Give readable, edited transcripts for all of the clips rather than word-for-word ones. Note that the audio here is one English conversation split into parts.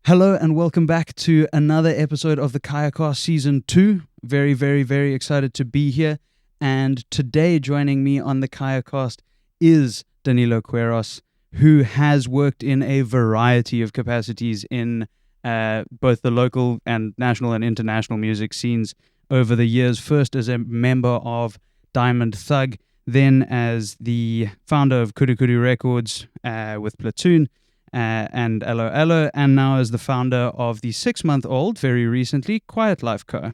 Hello and welcome back to another episode of the CAYACast Season 2. Very, very, very excited to be here. And today joining me on the CAYACast is Danilo Queiros, who has worked in a variety of capacities in both the local and national and international music scenes over the years. First as a member of Diamond Thug, then as the founder of KuduKudu Records with Platoon, and Elo, and now as the founder of the 6-month-old, very recently, Quiet Life Co.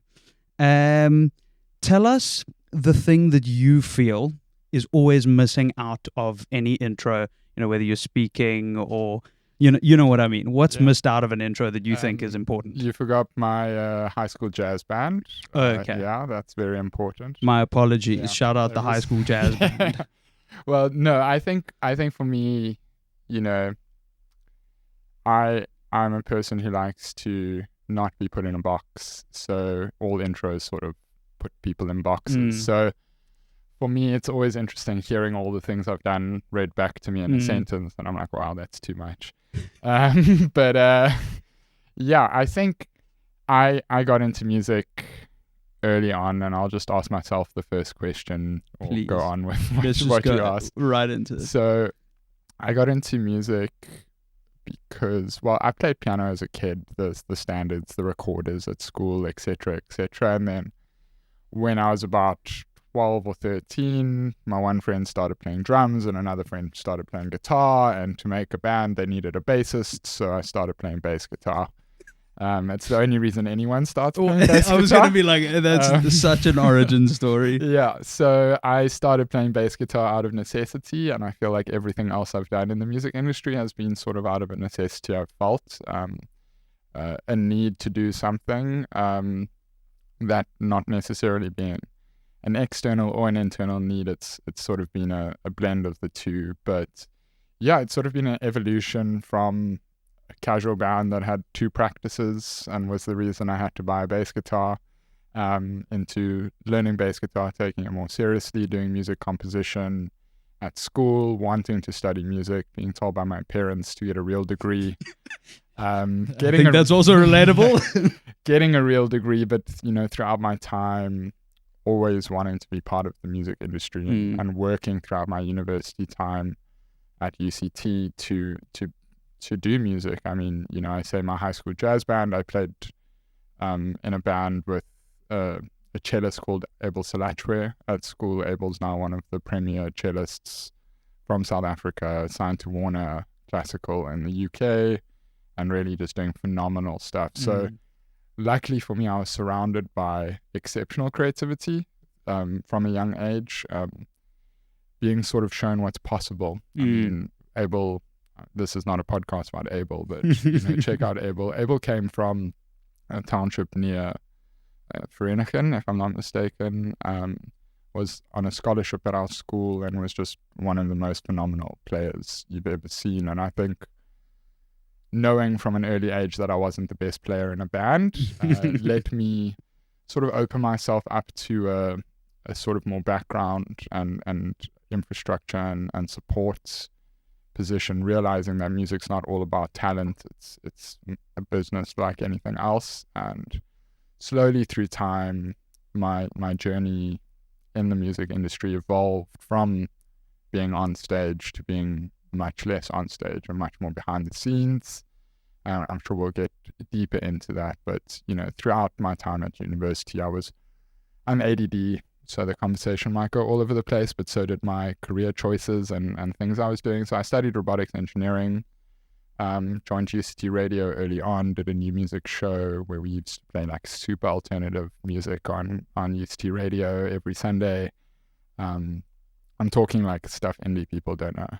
Tell us the thing that you feel is always missing out of any intro, whether you're speaking or, you know what I mean. What's missed out of an intro that you think is important? You forgot my high school jazz band. Okay. Yeah, that's very important. My apologies. Yeah. Shout out the high school jazz band. Well, no, I think for me, I'm a person who likes to not be put in a box. So all intros sort of put people in boxes. So for me, it's always interesting hearing all the things I've done read back to me in a sentence. And I'm like, wow, that's too much. But I think I got into music early on, and I'll just ask myself the first question or Please. Go on with Let's what just you go asked. right into this. So I got into music because, well, I played piano as a kid, the standards, the recorders at school, etc., etc. And then when I was about 12 or 13, my one friend started playing drums and another friend started playing guitar. And to make a band, they needed a bassist, so I started playing bass guitar. It's the only reason anyone starts playing bass guitar. I was going to be like, that's such an origin story. Yeah, so I started playing bass guitar out of necessity, and I feel like everything else I've done in the music industry has been sort of out of a necessity. I've felt a need to do something that not necessarily being an external or an internal need. It's sort of been a blend of the two. But yeah, it's sort of been an evolution from a casual band that had 2 practices and was the reason I had to buy a bass guitar, into learning bass guitar, taking it more seriously, doing music composition at school, wanting to study music, being told by my parents to get a real degree. I think that's also relatable. Getting a real degree, but throughout my time, always wanting to be part of the music industry and working throughout my university time at UCT to do music. I mean, I say my high school jazz band, I played in a band with a cellist called Abel Salachwe at school. Abel's now one of the premier cellists from South Africa, signed to Warner Classical in the UK, and really just doing phenomenal stuff. So luckily for me, I was surrounded by exceptional creativity from a young age, being sort of shown what's possible. I mean, Abel, this is not a podcast about Abel, but check out Abel. Abel came from a township near Vereeniging, if I'm not mistaken, was on a scholarship at our school and was just one of the most phenomenal players you've ever seen. And I think knowing from an early age that I wasn't the best player in a band let me sort of open myself up to a sort of more background and infrastructure and support position, realizing that music's not all about talent. It's a business like anything else. And slowly through time, my journey in the music industry evolved from being on stage to being much less on stage and much more behind the scenes. I'm sure we'll get deeper into that, but throughout my time at university, I'm ADD, so the conversation might go all over the place, but so did my career choices and things I was doing. So I studied robotics engineering, joined UCT Radio early on, did a new music show where we used to play like super alternative music on UCT Radio every Sunday. I'm talking like stuff indie people don't know.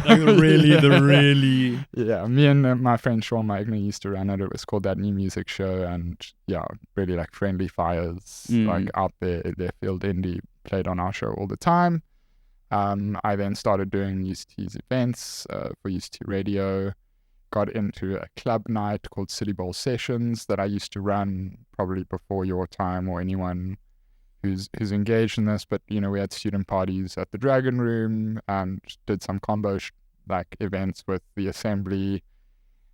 Really. Yeah, me and my friend Sean Magner used to run it. It was called That New Music Show, and yeah, really like friendly fires, like out there, left field indie, played on our show all the time. I then started doing UCT's events for UCT Radio, got into a club night called City Bowl Sessions that I used to run probably before your time or anyone who's engaged in this, but we had student parties at the Dragon Room and did some combo like events with the Assembly,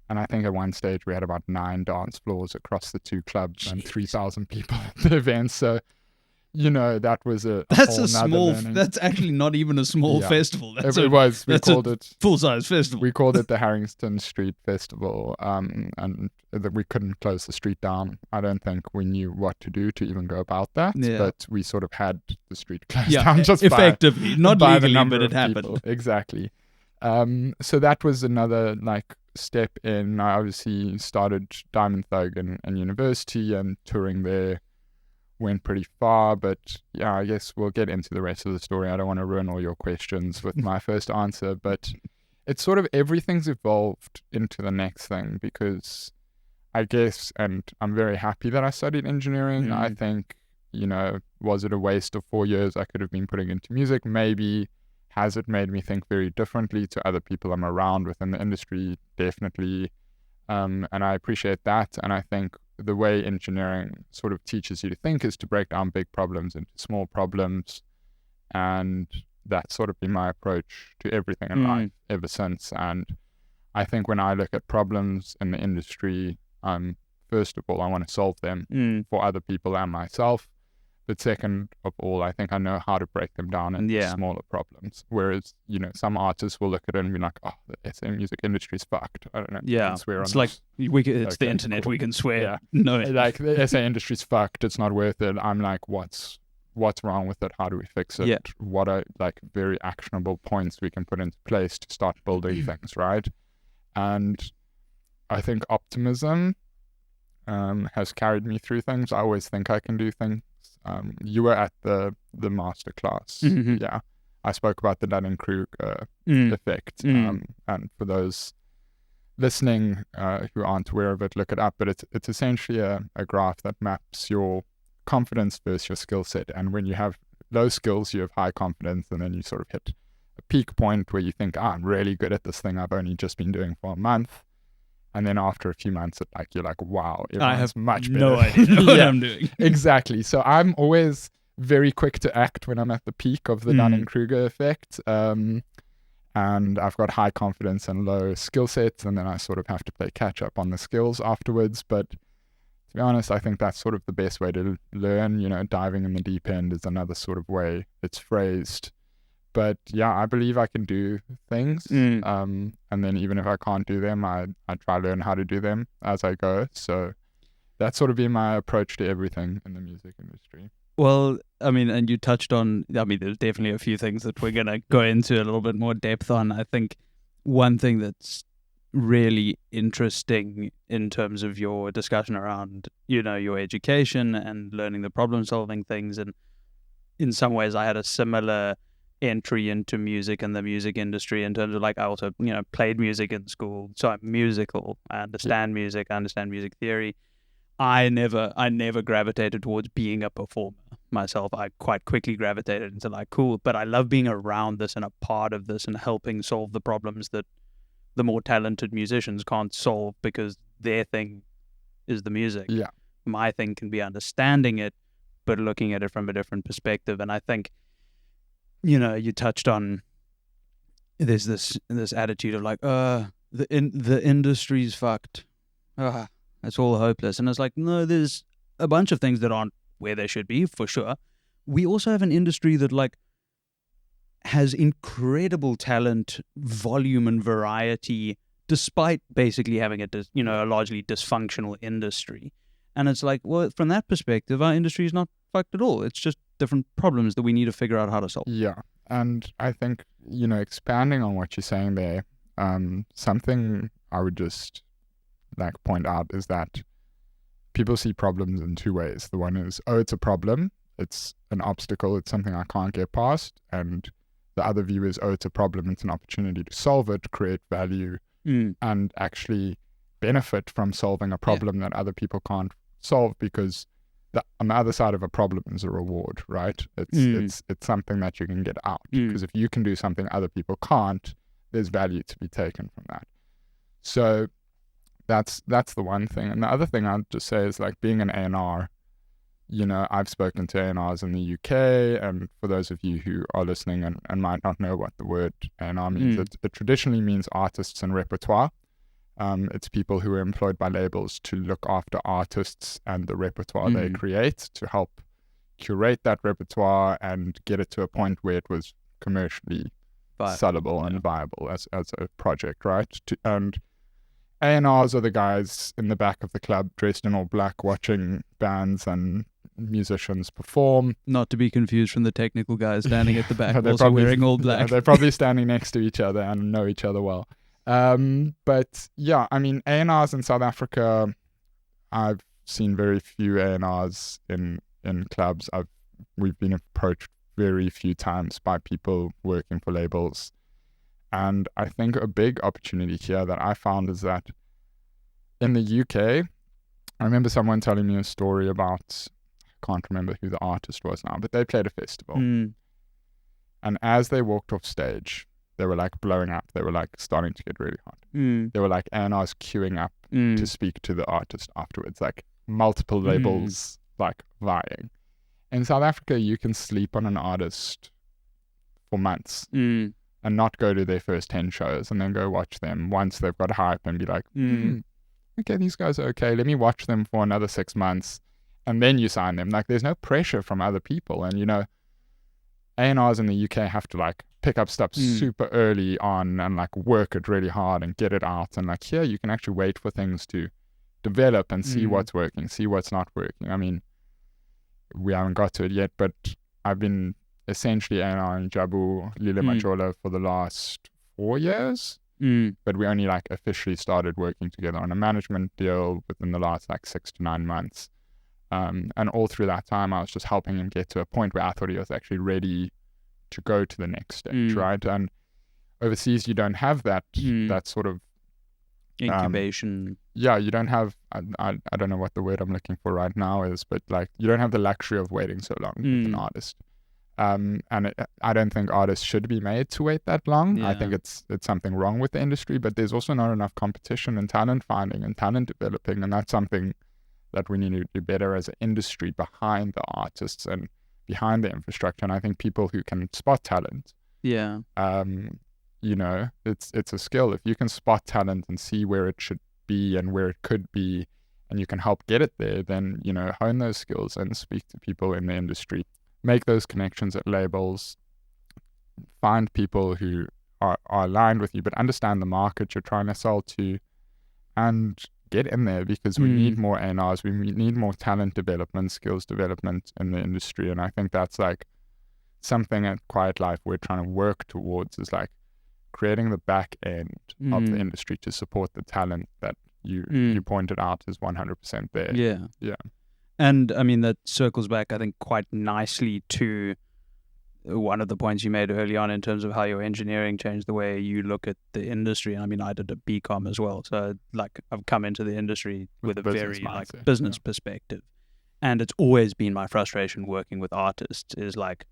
And I think at one stage we had about 9 dance floors across the 2 clubs and 3,000 people at the event. So, that was that's whole a nother small. learning. That's actually not even a small festival. That's It was. We that's called a it full-size festival. We called it the Harrington Street Festival, and that we couldn't close the street down. I don't think we knew what to do to even go about that, but we sort of had the street closed down just effectively, not by legally, the number but it of happened. people. Exactly. So that was another step in. I obviously started Diamond Thug in university, and touring there went pretty far, but yeah, I guess we'll get into the rest of the story. I don't want to ruin all your questions with my first answer, but it's sort of everything's evolved into the next thing, because I guess, and I'm very happy that I studied engineering. I think, was it a waste of 4 years I could have been putting into music? Maybe. Has it made me think very differently to other people I'm around within the industry? Definitely. And I appreciate that. And I think the way engineering sort of teaches you to think is to break down big problems into small problems. And that's sort of been my approach to everything in life ever since. And I think when I look at problems in the industry, first of all, I want to solve them for other people and myself. But second of all, I think I know how to break them down into smaller problems. Whereas, some artists will look at it and be like, oh, the SA music industry's fucked. I don't know. Yeah. It's like, it's the internet. Cool. We can swear. Yeah. No. Like, the SA industry's fucked. It's not worth it. I'm like, what's wrong with it? How do we fix it? Yeah. What are, very actionable points we can put into place to start building things, right? And I think optimism has carried me through things. I always think I can do things. You were at the master class. Yeah, I spoke about the Dunning-Kruger effect. And for those listening who aren't aware of it, look it up. But it's essentially a graph that maps your confidence versus your skill set. And when you have low skills, you have high confidence, and then you sort of hit a peak point where you think, I'm really good at this thing I've only just been doing for a month. And then after a few months, you're like, wow, I have much better. No idea what I'm doing. Exactly. So I'm always very quick to act when I'm at the peak of the Dunning-Kruger effect. And I've got high confidence and low skill sets, and then I sort of have to play catch up on the skills afterwards. But to be honest, I think that's sort of the best way to learn. Diving in the deep end is another sort of way it's phrased. But yeah, I believe I can do things. And then even if I can't do them, I try to learn how to do them as I go. So that's sort of been my approach to everything in the music industry. Well, I mean, and you touched on, there's definitely a few things that we're going to go into a little bit more depth on. I think one thing that's really interesting in terms of your discussion around, your education and learning the problem solving things. And in some ways I had a similar entry into music and the music industry in terms of I also played music in school, so I'm musical. I understand music, I understand music theory. I never gravitated towards being a performer myself. I quite quickly gravitated into cool, but I love being around this and a part of this and helping solve the problems that the more talented musicians can't solve because their thing is the music. Yeah, my thing can be understanding it but looking at it from a different perspective. And I think you touched on there's this attitude of the industry's fucked. It's all hopeless. And it's no, there's a bunch of things that aren't where they should be, for sure. We also have an industry that has incredible talent, volume, and variety, despite basically having a largely dysfunctional industry. And it's well, from that perspective, our industry is not fucked at all. It's just different problems that we need to figure out how to solve. Yeah. And I think, expanding on what you're saying there, something I would just point out is that people see problems in two ways. The one is, it's a problem. It's an obstacle. It's something I can't get past. And the other view is, it's a problem. It's an opportunity to solve it, create value, and actually benefit from solving a problem that other people can't solve, because on the other side of a problem is a reward, right? It's something that you can get out, because if you can do something other people can't, there's value to be taken from that. So that's the one thing. And the other thing I'd just say is being an A&R, I've spoken to A&Rs in the UK, and for those of you who are listening and might not know what the word A&R means, it traditionally means artists and repertoire. It's people who are employed by labels to look after artists and the repertoire they create, to help curate that repertoire and get it to a point where it was commercially sellable and viable as a project, right? And A&Rs are the guys in the back of the club dressed in all black watching bands and musicians perform. Not to be confused from the technical guys standing at the back also wearing all black. Yeah, they're probably standing next to each other and know each other well. But yeah, I mean, A&Rs in South Africa, I've seen very few A&Rs in clubs. We've been approached very few times by people working for labels. And I think a big opportunity here that I found is that in the UK, I remember someone telling me a story about, I can't remember who the artist was now, but they played a festival. And as they walked off stage, they were like blowing up. They were like starting to get really hot. They were like A&Rs queuing up to speak to the artist afterwards, like multiple labels like vying. In South Africa, you can sleep on an artist for months and not go to their first 10 shows and then go watch them once they've got hype and be like, okay, these guys are okay. Let me watch them for another 6 months and then you sign them. Like, there's no pressure from other people. And, you know, A&Rs in the UK have to like pick up stuff super early on and like work it really hard and get it out. And like here, you can actually wait for things to develop and see what's working, see what's not working. I mean, we haven't got to it yet, but I've been essentially A&R in Jabu, Lile Majola for the last 4 years. But we only like officially started working together on a management deal within the last like 6 to 9 months. And all through that time, I was just helping him get to a point where I thought he was actually ready to go to the next stage, right? And overseas, you don't have that that sort of incubation. You don't have, I don't know what the word I'm looking for right now is, but like you don't have the luxury of waiting so long with an artist. And I don't think artists should be made to wait that long. I think it's something wrong with the industry, but there's also not enough competition and talent finding and talent developing, and that's something that we need to do better as an industry behind the artists and behind the infrastructure. And I think people who can spot talent, you know, it's a skill. If you can spot talent and see where it should be and where it could be, and you can help get it there, then, you know, hone those skills and speak to people in the industry, make those connections at labels, find people who are aligned with you, but understand the market you're trying to sell to, and get in there, because we need more A&Rs, we need more talent development, skills development in the industry. And I think that's like something at Quiet Life we're trying to work towards, is like creating the back end of the industry to support the talent that you pointed out is 100% there. Yeah. And I mean, that circles back, I think, quite nicely to one of the points you made early on in terms of how your engineering changed the way you look at the industry. And I mean, I did a BCom as well. So like I've come into the industry with a very like business perspective. And it's always been my frustration working with artists is like,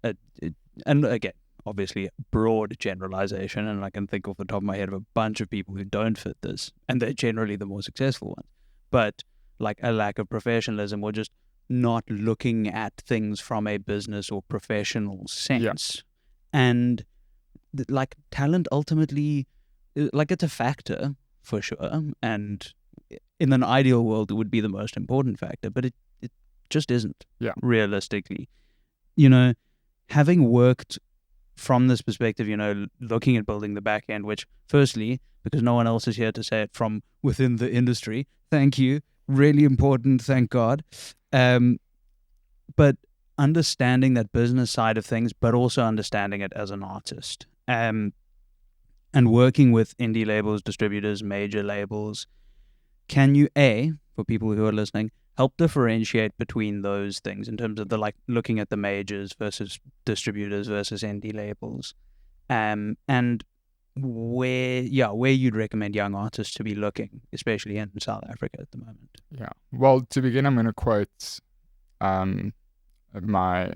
and again, obviously broad generalization. And I can think off the top of my head of a bunch of people who don't fit this, and they're generally the more successful ones. But like a lack of professionalism or just not looking at things from a business or professional sense. And like talent ultimately, like it's a factor for sure. And in an ideal world, it would be the most important factor, but it just isn't realistically. You know, having worked from this perspective, you know, looking at building the back end, which firstly, because no one else is here to say it from within the industry, thank you. Really important, thank God. But understanding that business side of things, but also understanding it as an artist, and working with indie labels, distributors, major labels, can you, for people who are listening, help differentiate between those things in terms of the like looking at the majors versus distributors versus indie labels, and where you'd recommend young artists to be looking, especially in South Africa at the moment? Yeah. Well, to begin, I'm going to quote my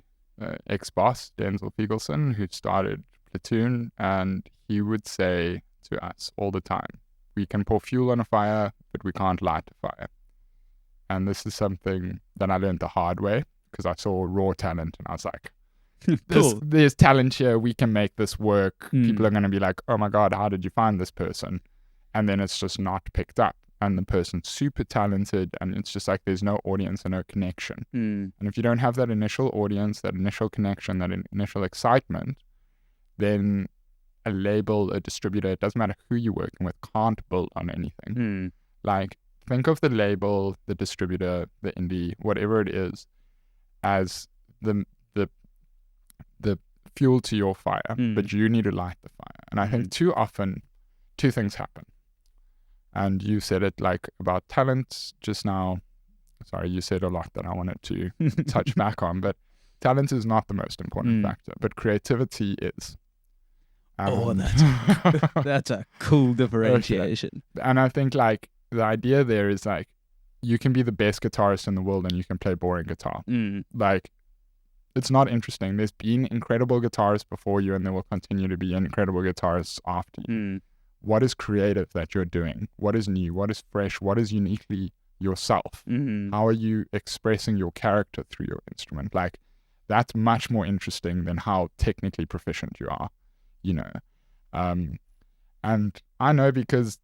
ex-boss, Denzel Fiegelson, who started Platoon, and he would say to us all the time, we can pour fuel on a fire, but we can't light a fire. And this is something that I learned the hard way, because I saw raw talent and I was like, there's talent here, we can make this work. People are going to be like, oh my God, how did you find this person? and then it's just not picked up, and the person's super talented, and it's just like there's no audience and no connection. And if you don't have that initial audience, that initial connection, that initial excitement, then a label, a distributor, it doesn't matter who you're working with, can't build on anything. Like, think of the label, the distributor, the indie, whatever it is, as the fuel to your fire, but you need to light the fire. And I think too often, two things happen. And you said it like about talent just now. Sorry, you said a lot that I wanted to touch back on, but talent is not the most important factor, but creativity is. That's a cool differentiation. Okay. And I think like the idea there is like, you can be the best guitarist in the world and you can play boring guitar. Like, it's not interesting. There's been incredible guitarists before you, and there will continue to be incredible guitarists after you. What is creative that you're doing? What is new? What is fresh? What is uniquely yourself? How are you expressing your character through your instrument? Like, that's much more interesting than how technically proficient you are, you know. And I know, because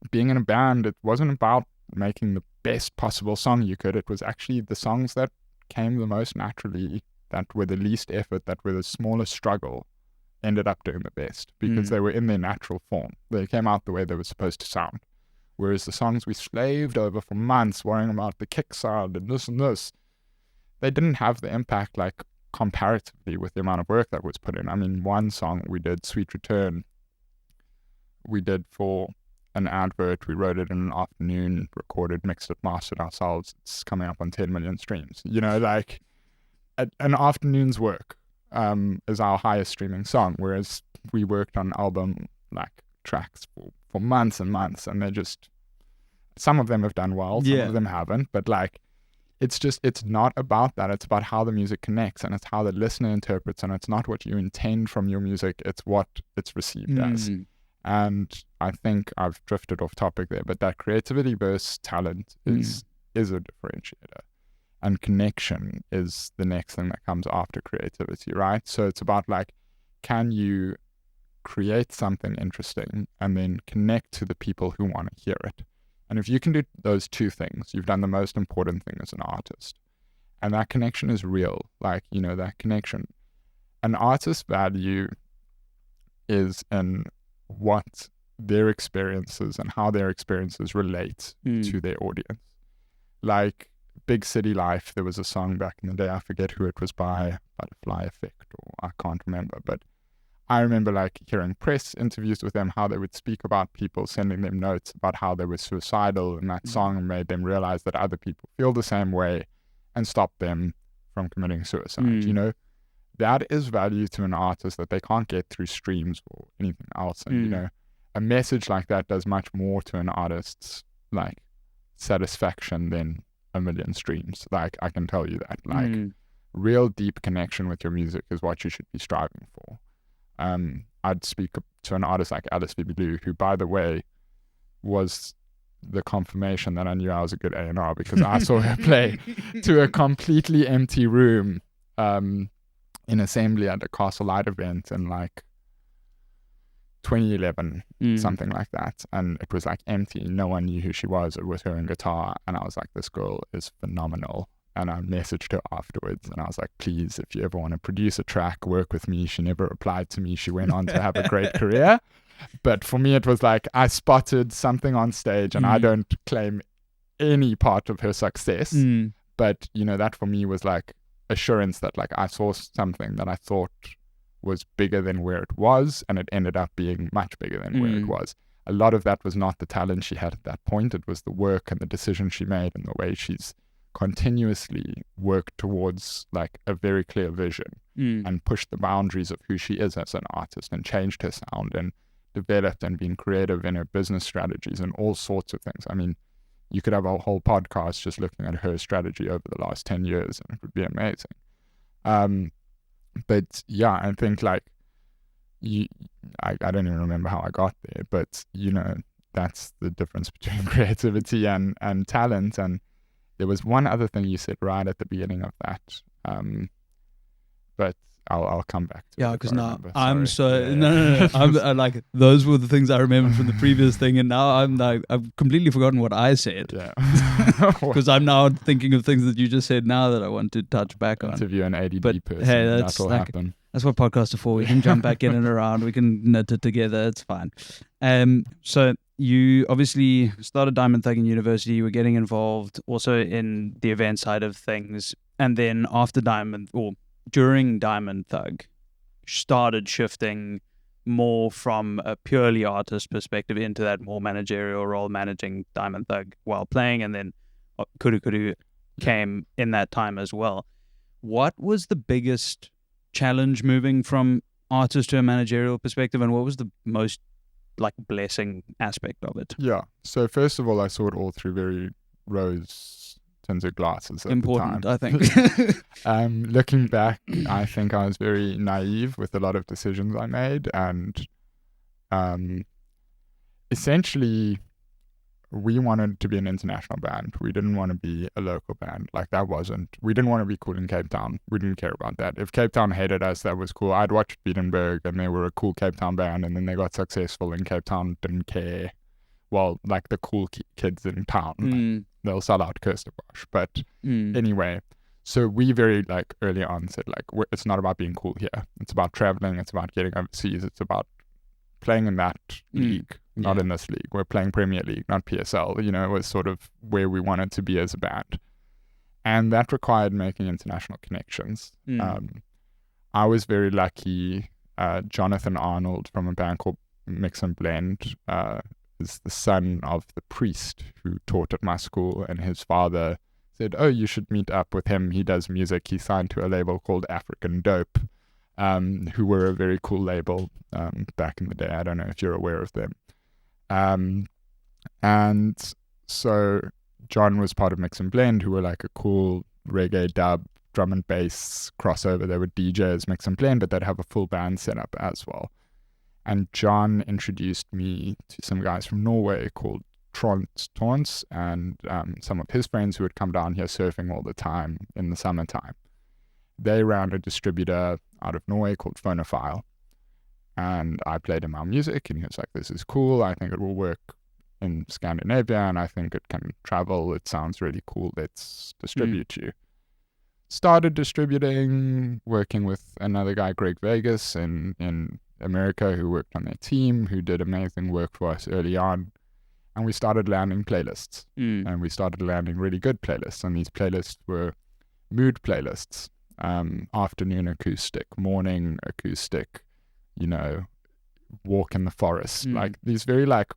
being in a band, it wasn't about making the best possible song you could. It was actually the songs that came the most naturally, that were the least effort, that were the smallest struggle, ended up doing the best, because they were in their natural form. They came out the way they were supposed to sound. Whereas the songs we slaved over for months, worrying about the kick sound and this, they didn't have the impact, like, comparatively with the amount of work that was put in. I mean, one song we did, Sweet Return, we did for an advert. We wrote it in an afternoon, recorded, mixed it, mastered ourselves. It's coming up on 10 million streams. You know, like, an afternoon's work is our highest streaming song, whereas we worked on album, like, tracks for months and months, and they just, some of them have done well, some of them haven't, but like, it's not about that. It's about how the music connects, and it's how the listener interprets, and it's not what you intend from your music, it's what it's received as. And I think I've drifted off topic there, but that creativity versus talent is a differentiator. And connection is the next thing that comes after creativity, right? So it's about like, can you create something interesting and then connect to the people who want to hear it? And if you can do those two things, you've done the most important thing as an artist. And that connection is real. Like, you know, that connection. An artist's value is in what their experiences and how their experiences relate to their audience. Like Big City Life, there was a song back in the day, I forget who it was by, Butterfly Effect, or I can't remember, but I remember like hearing press interviews with them, how they would speak about people, sending them notes about how they were suicidal, and that song made them realize that other people feel the same way and stop them from committing suicide. You know, that is value to an artist that they can't get through streams or anything else. And you know, a message like that does much more to an artist's like satisfaction than a million streams. Like, I can tell you that. Like, real deep connection with your music is what you should be striving for. I'd speak to an artist like Alice Blue, who, by the way, was the confirmation that I knew I was a good A&R, because I saw her play to a completely empty room in assembly at a Castle Light event in like 2011, something like that. And it was like empty. No one knew who she was. It was her and guitar. And I was like, this girl is phenomenal. And I messaged her afterwards, and I was like, please, if you ever want to produce a track, work with me. She never replied to me. She went on to have a great career. But for me, it was like, I spotted something on stage, and I don't claim any part of her success. But, you know, that for me was like assurance that like I saw something that I thought was bigger than where it was, and it ended up being much bigger than where it was. A lot of that was not the talent she had at that point. It was the work and the decisions she made and the way she's continuously worked towards like a very clear vision and pushed the boundaries of who she is as an artist, and changed her sound and developed and been creative in her business strategies and all sorts of things. I mean, you could have a whole podcast just looking at her strategy over the last 10 years and it would be amazing. But yeah, I think like I don't even remember how I got there, but you know, that's the difference between creativity and talent. And there was one other thing you said right at the beginning of that, but I'll come back to it. Yeah, if because I now remember. I'm Sorry. so no. I'm like those were the things I remembered from the previous thing, and now I'm like I've completely forgotten what I said. Yeah. Because I'm now thinking of things that you just said now that I want to touch back on. Interview an ADD But person. hey, That'll happen. That's what podcasts are for. We can jump back in and around. We can knit it together. It's fine. So you obviously started Diamond Thug in university. You were getting involved also in the event side of things, and then after Diamond or during Diamond Thug, started shifting more from a purely artist perspective into that more managerial role, managing Diamond Thug while playing, and then KuduKudu came in that time as well. What was the biggest challenge moving from artist to a managerial perspective, and what was the most like blessing aspect of it? Yeah. So first of all, I saw it all through very rose-tinted glasses at Important, the time. I think. Looking back, I think I was very naive with a lot of decisions I made, and essentially we wanted to be an international band. We didn't want to be a local band. Like we didn't want to be cool in Cape Town. We didn't care about that. If Cape Town hated us, that was cool. I'd watched Beatenberg and they were a cool Cape Town band, and then they got successful in Cape Town, didn't care. Well, like the cool kids in town, like, they'll sell out Kirstenbosch. But anyway, so we very like early on said like, it's not about being cool here. It's about traveling. It's about getting overseas. It's about playing in that league, not in this league. We're playing Premier League, not PSL. It was sort of where we wanted to be as a band. And that required making international connections. I was very lucky. Jonathan Arnold from a band called Mix and Blend is the son of the priest who taught at my school, and his father said, oh, you should meet up with him. He does music. He signed to a label called African Dope, who were a very cool label back in the day. I don't know if you're aware of them. And so John was part of Mix and Blend, who were like a cool reggae dub, drum and bass crossover. They were DJs, Mix and Blend, but they'd have a full band setup as well. And John introduced me to some guys from Norway called Taunts and some of his friends who would come down here surfing all the time in the summertime. They ran a distributor out of Norway called Phonophile, and I played him our music, and he was like, this is cool, I think it will work in Scandinavia, and I think it can travel, it sounds really cool, let's distribute you. Started distributing, working with another guy, Greg Vegas, in America, who worked on their team, who did amazing work for us early on. And we started landing playlists, and we started landing really good playlists, and these playlists were mood playlists. Afternoon acoustic, morning acoustic, walk in the forest, like these very like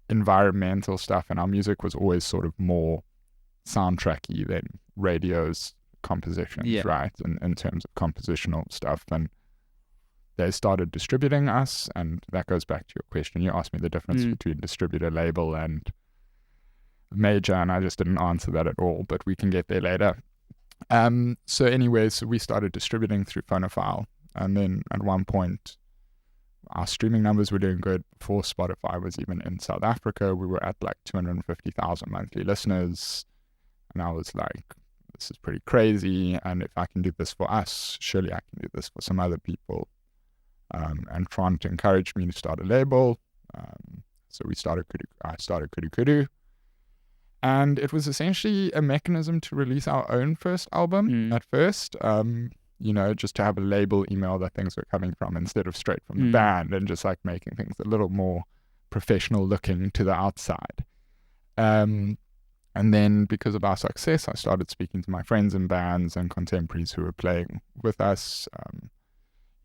environmental stuff. And our music was always sort of more soundtracky than radio's compositions, right? In terms of compositional stuff. And they started distributing us, and that goes back to your question. You asked me the difference between distributor, label, and major, and I just didn't answer that at all, but we can get there later. So we started distributing through Phonophile, and then at one point our streaming numbers were doing good. Before Spotify was even in South Africa, we were at like 250,000 monthly listeners, and I was like, this is pretty crazy, and if I can do this for us, surely I can do this for some other people. And Trant encouraged me to start a label, so I started KuduKudu. And it was essentially a mechanism to release our own first album at first, just to have a label email that things were coming from instead of straight from the band, and just like making things a little more professional looking to the outside. And then because of our success, I started speaking to my friends in bands and contemporaries who were playing with us.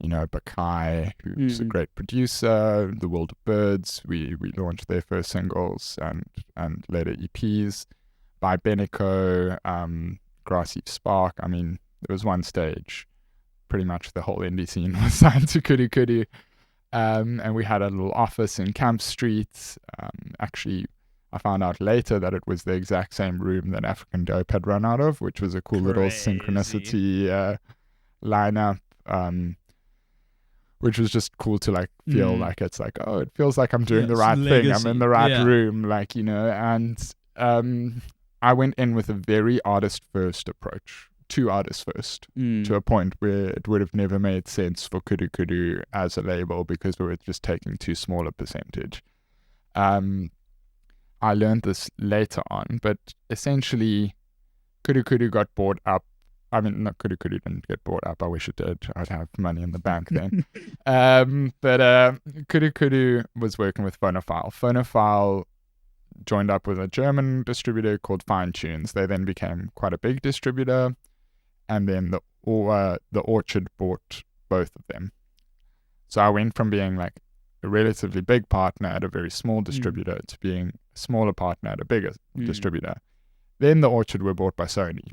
Bakai, who's a great producer, The World of Birds, we launched their first singles and later EPs. By Benico, Grassy Spark, I mean, there was one stage, pretty much the whole indie scene was signed to KuduKudu. And we had a little office in Camp Street. Actually, I found out later that it was the exact same room that African Dope had run out of, which was a cool little synchronicity lineup. Which was just cool to like feel like it's like, oh, it feels like I'm doing the right thing. I'm in the right room, and I went in with a very artist first approach two artists first, Mm. to a point where it would have never made sense for KuduKudu as a label because we were just taking too small a percentage. I learned this later on, but essentially KuduKudu got bought up. I mean, not KuduKudu didn't get bought up. I wish it did. I'd have money in the bank then. But KuduKudu was working with Phonophile. Phonophile joined up with a German distributor called Fine Tunes. They then became quite a big distributor, and then the Orchard bought both of them. So I went from being like a relatively big partner at a very small distributor to being a smaller partner at a bigger distributor. Then the Orchard were bought by Sony,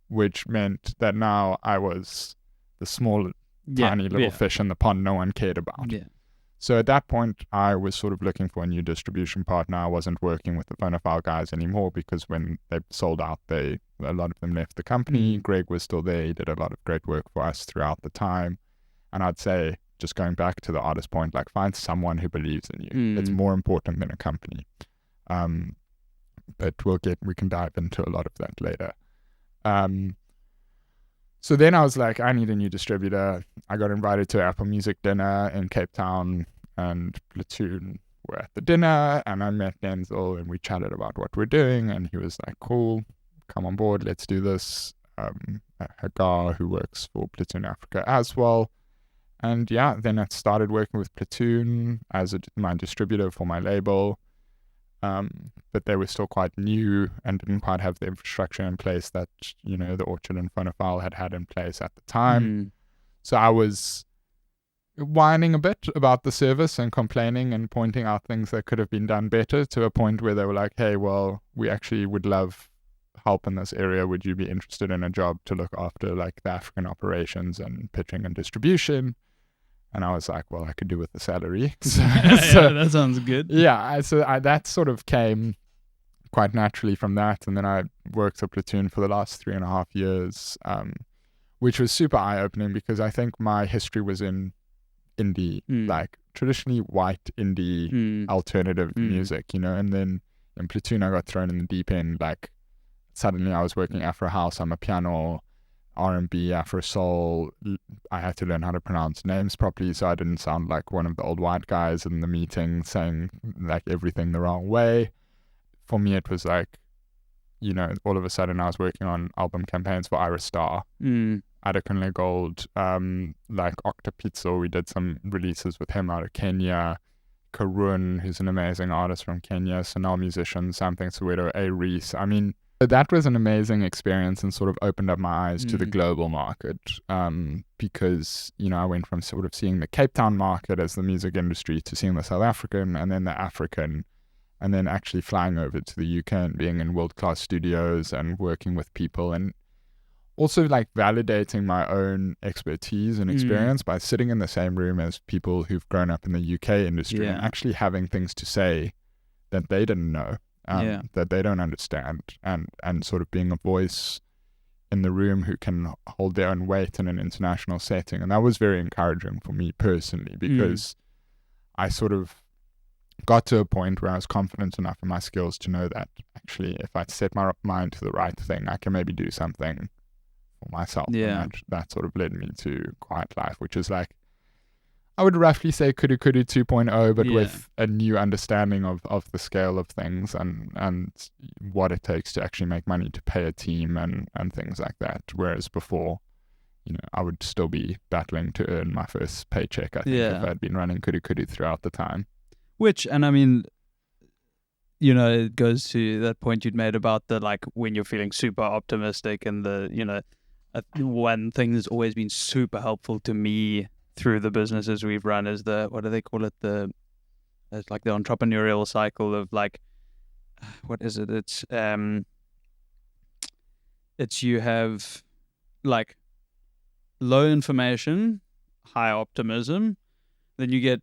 which meant that now I was the small, tiny little fish in the pond no one cared about. Yeah. So at that point, I was sort of looking for a new distribution partner. I wasn't working with the Phonophile guys anymore because when they sold out, a lot of them left the company. Greg was still there. He did a lot of great work for us throughout the time. And I'd say, just going back to the artist point, like find someone who believes in you. It's more important than a company. But we can dive into a lot of that later. So then I was like, I need a new distributor. I got invited to Apple Music dinner in Cape Town, and Platoon were at the dinner, and I met Denzel, and we chatted about what we're doing, and he was like, cool, come on board, let's do this. Hagar, who works for Platoon Africa as well. And yeah, then I started working with Platoon as my distributor for my label. But they were still quite new and didn't quite have the infrastructure in place that, the Orchard and Phonophile had in place at the time. So I was whining a bit about the service and complaining and pointing out things that could have been done better, to a point where they were like, hey, well, we actually would love help in this area. Would you be interested in a job to look after like the African operations and pitching and distribution? And I was like, well, I could do with the salary. So that sounds good. Yeah, so that sort of came quite naturally from that. And then I worked at Platoon for the last 3.5 years, which was super eye-opening because I think my history was in indie, like traditionally white indie alternative music, and then in Platoon I got thrown in the deep end. Like suddenly I was working Afro House, I'm a piano, R&B, Afro Soul. I had to learn how to pronounce names properly so I didn't sound like one of the old white guys in the meeting saying like everything the wrong way. For me, it was like, all of a sudden I was working on album campaigns for Iris Star, Adekunle Gold, like Octopizzo. We did some releases with him out of Kenya. Karun, who's an amazing artist from Kenya, Sonal musician, Something Soweto, A. Reese. I mean, that was an amazing experience and sort of opened up my eyes to the global market, because, I went from sort of seeing the Cape Town market as the music industry to seeing the South African and then the African, and then actually flying over to the UK and being in world-class studios and working with people, and also like validating my own expertise and experience by sitting in the same room as people who've grown up in the UK industry and actually having things to say that they didn't know. That they don't understand, and sort of being a voice in the room who can hold their own weight in an international setting. And that was very encouraging for me personally, because I sort of got to a point where I was confident enough in my skills to know that actually if I set my mind to the right thing, I can maybe do something for myself. And that sort of led me to Quiet Life, which is like, I would roughly say KuduKudu 2.0, but with a new understanding of the scale of things and what it takes to actually make money to pay a team and things like that. Whereas before, I would still be battling to earn my first paycheck, I think, if I'd been running KuduKudu throughout the time. Which, and I mean, it goes to that point you'd made about the, like, when you're feeling super optimistic and one thing that's always been super helpful to me through the businesses we've run is what do they call it? It's like the entrepreneurial cycle of like, what is it? It's you have like low information, high optimism, then you get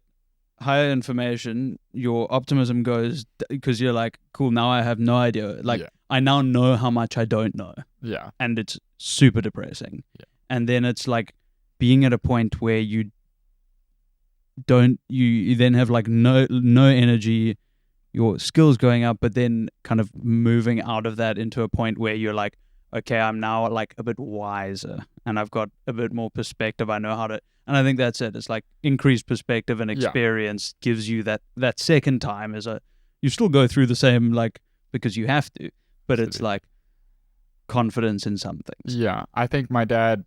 higher information, your optimism goes because you're like, cool, now I have no idea. Like I now know how much I don't know. Yeah. And it's super depressing. Yeah. And then it's like being at a point where you then have like no energy, your skills going up, but then kind of moving out of that into a point where you're like, okay, I'm now like a bit wiser and I've got a bit more perspective. I know how to, and I think that's it. It's like increased perspective and experience gives you that second time you still go through the same, like, because you have to, but it's like confidence in some things. Yeah, I think my dad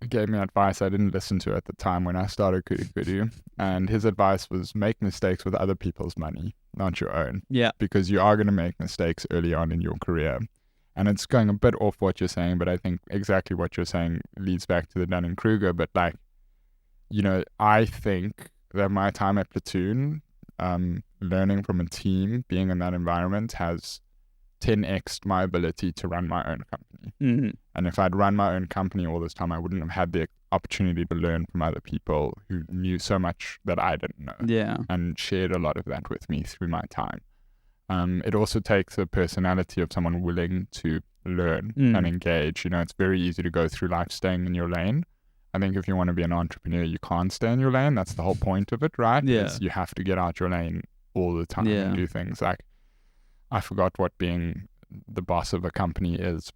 gave me advice I didn't listen to at the time when I started KuduKudu, and his advice was make mistakes with other people's money, not your own. Yeah. Because you are going to make mistakes early on in your career. And it's going a bit off what you're saying, but I think exactly what you're saying leads back to the Dunning-Kruger. But like, I think that my time at Platoon, learning from a team, being in that environment has 10x'd my ability to run my own company. Mm-hmm. And if I'd run my own company all this time, I wouldn't have had the opportunity to learn from other people who knew so much that I didn't know. Yeah. And shared a lot of that with me through my time. It also takes a personality of someone willing to learn and engage. It's very easy to go through life staying in your lane. I think if you want to be an entrepreneur, you can't stay in your lane. That's the whole point of it, right? Yeah. You have to get out your lane all the time and do things like, I forgot what being the boss of a company is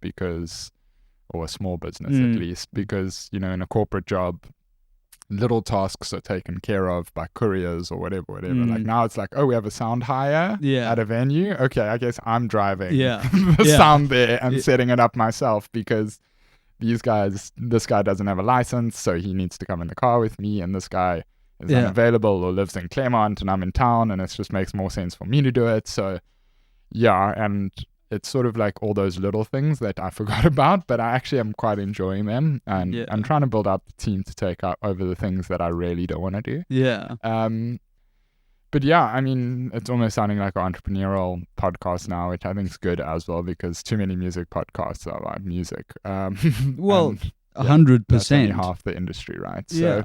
or a small business at least, because, in a corporate job, little tasks are taken care of by couriers or whatever. Like now it's like, oh, we have a sound hire at a venue. Okay, I guess I'm driving the sound there and setting it up myself, because this guy doesn't have a license, so he needs to come in the car with me, and this guy is unavailable or lives in Claremont and I'm in town, and it just makes more sense for me to do it. So and it's sort of like all those little things that I forgot about, but I actually am quite enjoying them, and I'm trying to build up the team to take over the things that I really don't want to do. Yeah. But yeah, I mean, it's almost sounding like an entrepreneurial podcast now, which I think is good as well, because too many music podcasts are about music. Well, 100%. That's only half the industry, right? So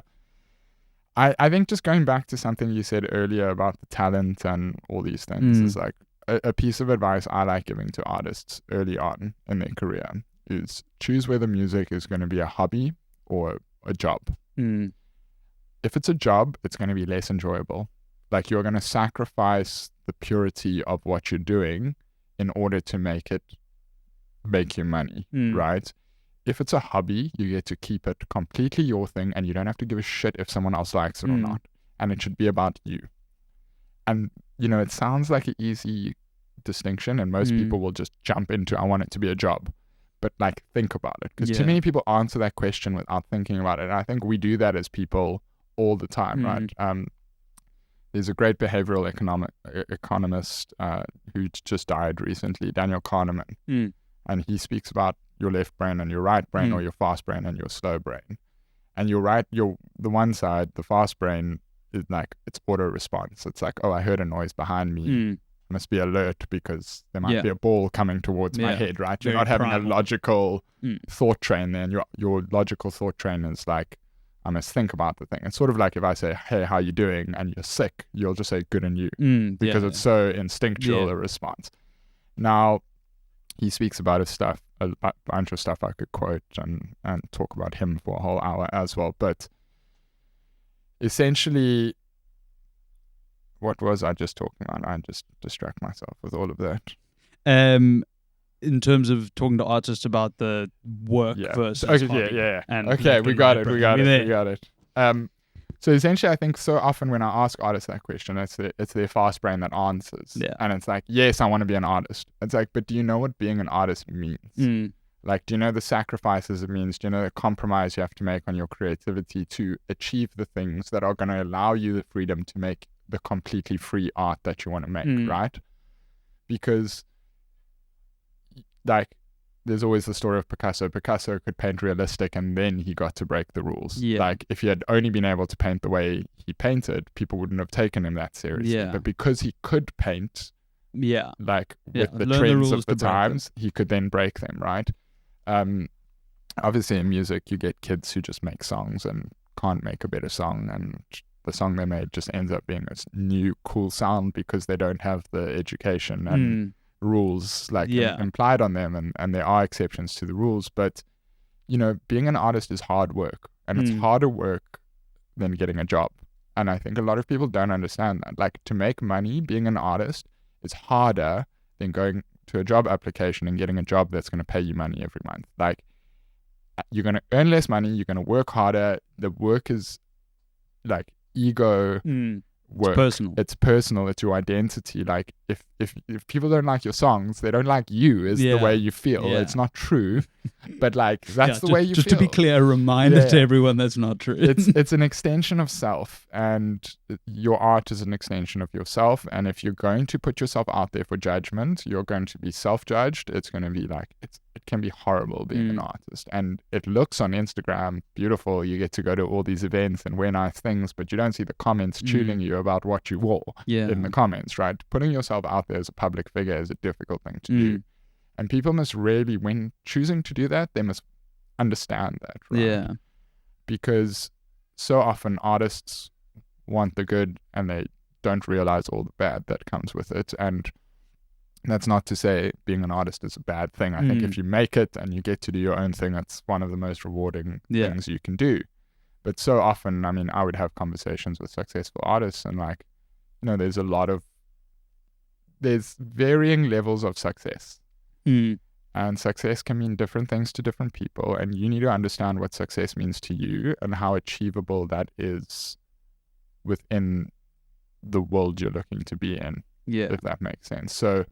I think just going back to something you said earlier about the talent and all these things is like, a piece of advice I like giving to artists early on in their career is choose whether music is going to be a hobby or a job. If it's a job, it's going to be less enjoyable. Like, you're going to sacrifice the purity of what you're doing in order to make you money, right? If it's a hobby, you get to keep it completely your thing, and you don't have to give a shit if someone else likes it or not. And it should be about you. And it sounds like an easy distinction, and most people will just jump into, I want it to be a job. But like, think about it, because too many people answer that question without thinking about it. And I think we do that as people all the time, right? There's a great behavioral economist who just died recently, Daniel Kahneman, and he speaks about your left brain and your right brain, or your fast brain and your slow brain. And the one side, the fast brain, is like, it's auto response. It's like, oh, I heard a noise behind me. I must be alert because there might be a ball coming towards my head, right? You're not having a logical thought train there, and your logical thought train is like, I must think about the thing. It's sort of like if I say, hey, how you doing? And you're sick, you'll just say, good and you, because it's so instinctual a response. Now, he speaks about his stuff, a bunch of stuff I could quote and talk about him for a whole hour as well. But essentially, what was I just talking about? I just distract myself with all of that. In terms of talking to artists about the work versus hobby. And okay, we got it. So essentially, I think so often when I ask artists that question, it's their fast brain that answers. And it's like, yes, I want to be an artist. It's like, but do you know what being an artist means? Like, do you know the sacrifices it means? Do you know the compromise you have to make on your creativity to achieve the things that are going to allow you the freedom to make the completely free art that you want to make, right? Because, like, there's always the story of Picasso. Picasso could paint realistic, and then he got to break the rules. Like, if he had only been able to paint the way he painted, people wouldn't have taken him that seriously. But because he could paint, like, with the trends of the times, he could then break them, right? Obviously in music, you get kids who just make songs and can't make a better song, and the song they made just ends up being a new cool sound because they don't have the education and rules like implied on them, and there are exceptions to the rules. But being an artist is hard work, and it's harder work than getting a job. And I think a lot of people don't understand that. Like, to make money being an artist is harder than going to a job application and getting a job that's going to pay you money every month. Like, you're going to earn less money, you're going to work harder. The work is like ego work. It's personal. It's your identity. Like, if people don't like your songs, they don't like you, is the way you feel. It's not true, but like, that's the way you just feel. To be clear, a reminder to everyone that's not true. It's an extension of self, and your art is an extension of yourself. And if you're going to put yourself out there for judgment, you're going to be self-judged. It's going to be like, it can be horrible being an artist. And it looks on Instagram beautiful. You get to go to all these events and wear nice things, but you don't see the comments tuning you about what you wore in the comments, right? Putting yourself out there as a public figure is a difficult thing to do. And people must really, when choosing to do that, they must understand that, right? Yeah. Because so often artists want the good and they don't realize all the bad that comes with it. And that's not to say being an artist is a bad thing. I think if you make it and you get to do your own thing, that's one of the most rewarding things you can do. But so often, I mean, I would have conversations with successful artists, and like, you know, there's varying levels of success. And success can mean different things to different people, and you need to understand what success means to you and how achievable that is within the world you're looking to be in, if that makes sense. So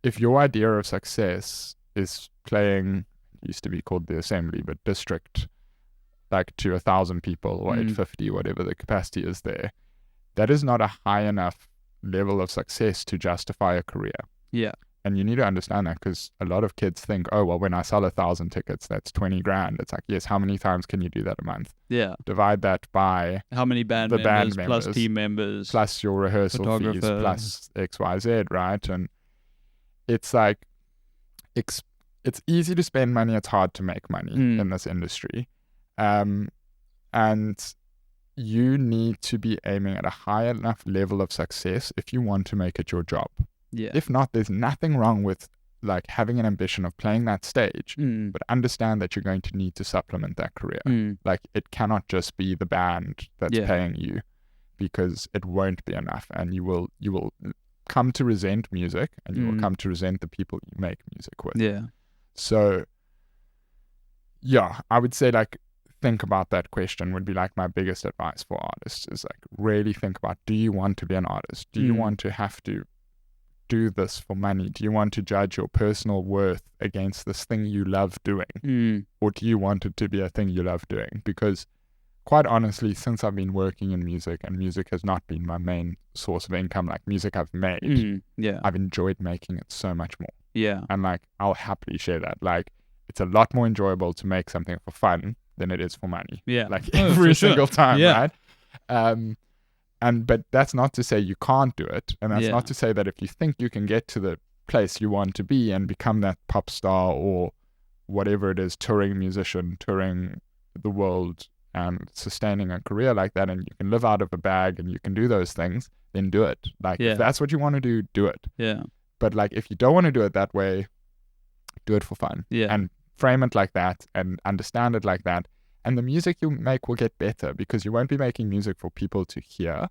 if your idea of success is playing, it used to be called the assembly, but district, like to 1,000 people or 850, whatever the capacity is there, that is not a high enough level of success to justify a career. Yeah. And you need to understand that, because a lot of kids think, oh, well, when I sell 1,000 tickets, that's 20 grand. It's like, yes, how many times can you do that a month? Yeah. Divide that by how many band members plus team members plus your rehearsal fees plus XYZ, right? And it's like, it's easy to spend money. It's hard to make money in this industry. And you need to be aiming at a high enough level of success if you want to make it your job. Yeah. If not, there's nothing wrong with like having an ambition of playing that stage, but understand that you're going to need to supplement that career. Like, it cannot just be the band that's paying you, because it won't be enough, and you will come to resent music, and you will come to resent the people you make music with. Yeah. So yeah, I would say, like, think about that question would be like my biggest advice for artists, is like, really think about, do you want to be an artist? Do you want to have to do this for money? Do you want to judge your personal worth against this thing you love doing? Or do you want it to be a thing you love doing? Because quite honestly, since I've been working in music, and music has not been my main source of income, like music I've made, I've enjoyed making it so much more. Yeah. And like, I'll happily share that. Like, it's a lot more enjoyable to make something for fun than it is for money. Yeah. Like, every single time, right? But that's not to say you can't do it. And that's not to say that if you think you can get to the place you want to be and become that pop star or whatever it is, touring musician, touring the world and sustaining a career like that, and you can live out of a bag and you can do those things, then do it. Like, if that's what you want to do it. Yeah. But like, if you don't want to do it that way, do it for fun. Yeah. And frame it like that and understand it like that. And the music you make will get better, because you won't be making music for people to hear.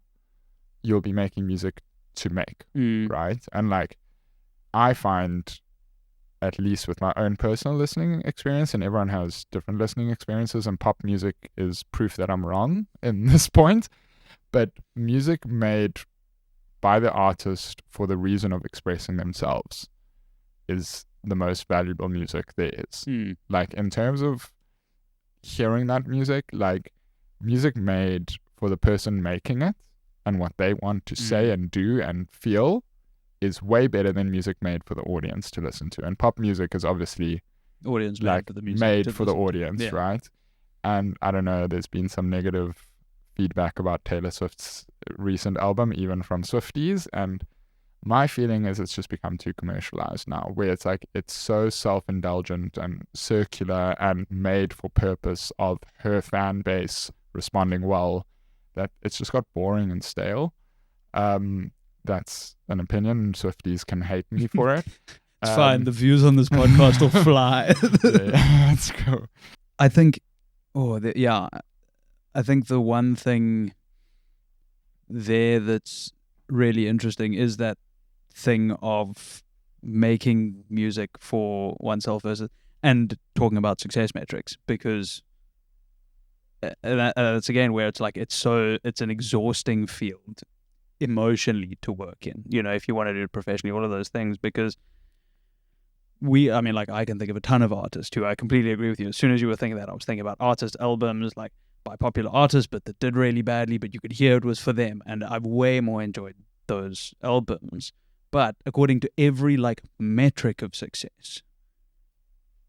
You'll be making music to make, right? And like, I find, at least with my own personal listening experience, and everyone has different listening experiences, and pop music is proof that I'm wrong in this point, but music made by the artist for the reason of expressing themselves is the most valuable music there is. Like, in terms of hearing that music, like, music made for the person making it and what they want to say and do and feel is way better than music made for the audience to listen to. And pop music is obviously audience like made for the music, made for the audience, right? And I don't know, there's been some negative feedback about Taylor Swift's recent album, even from Swifties, and my feeling is it's just become too commercialized now, where it's like, it's so self-indulgent and circular and made for purpose of her fan base responding well, that it's just got boring and stale. That's an opinion. Swifties can hate me for it. It's fine. The views on this podcast will fly. That's cool. I think, I think the one thing there that's really interesting is that thing of making music for oneself versus, and talking about success metrics, because that's again where it's like it's an exhausting field emotionally to work in, if you want to do it professionally, all of those things, because I can think of a ton of artists too. I completely agree with you. As soon as you were thinking that, I was thinking about artist albums like by popular artists, but that did really badly, but you could hear it was for them, and I've way more enjoyed those albums. But according to every metric of success,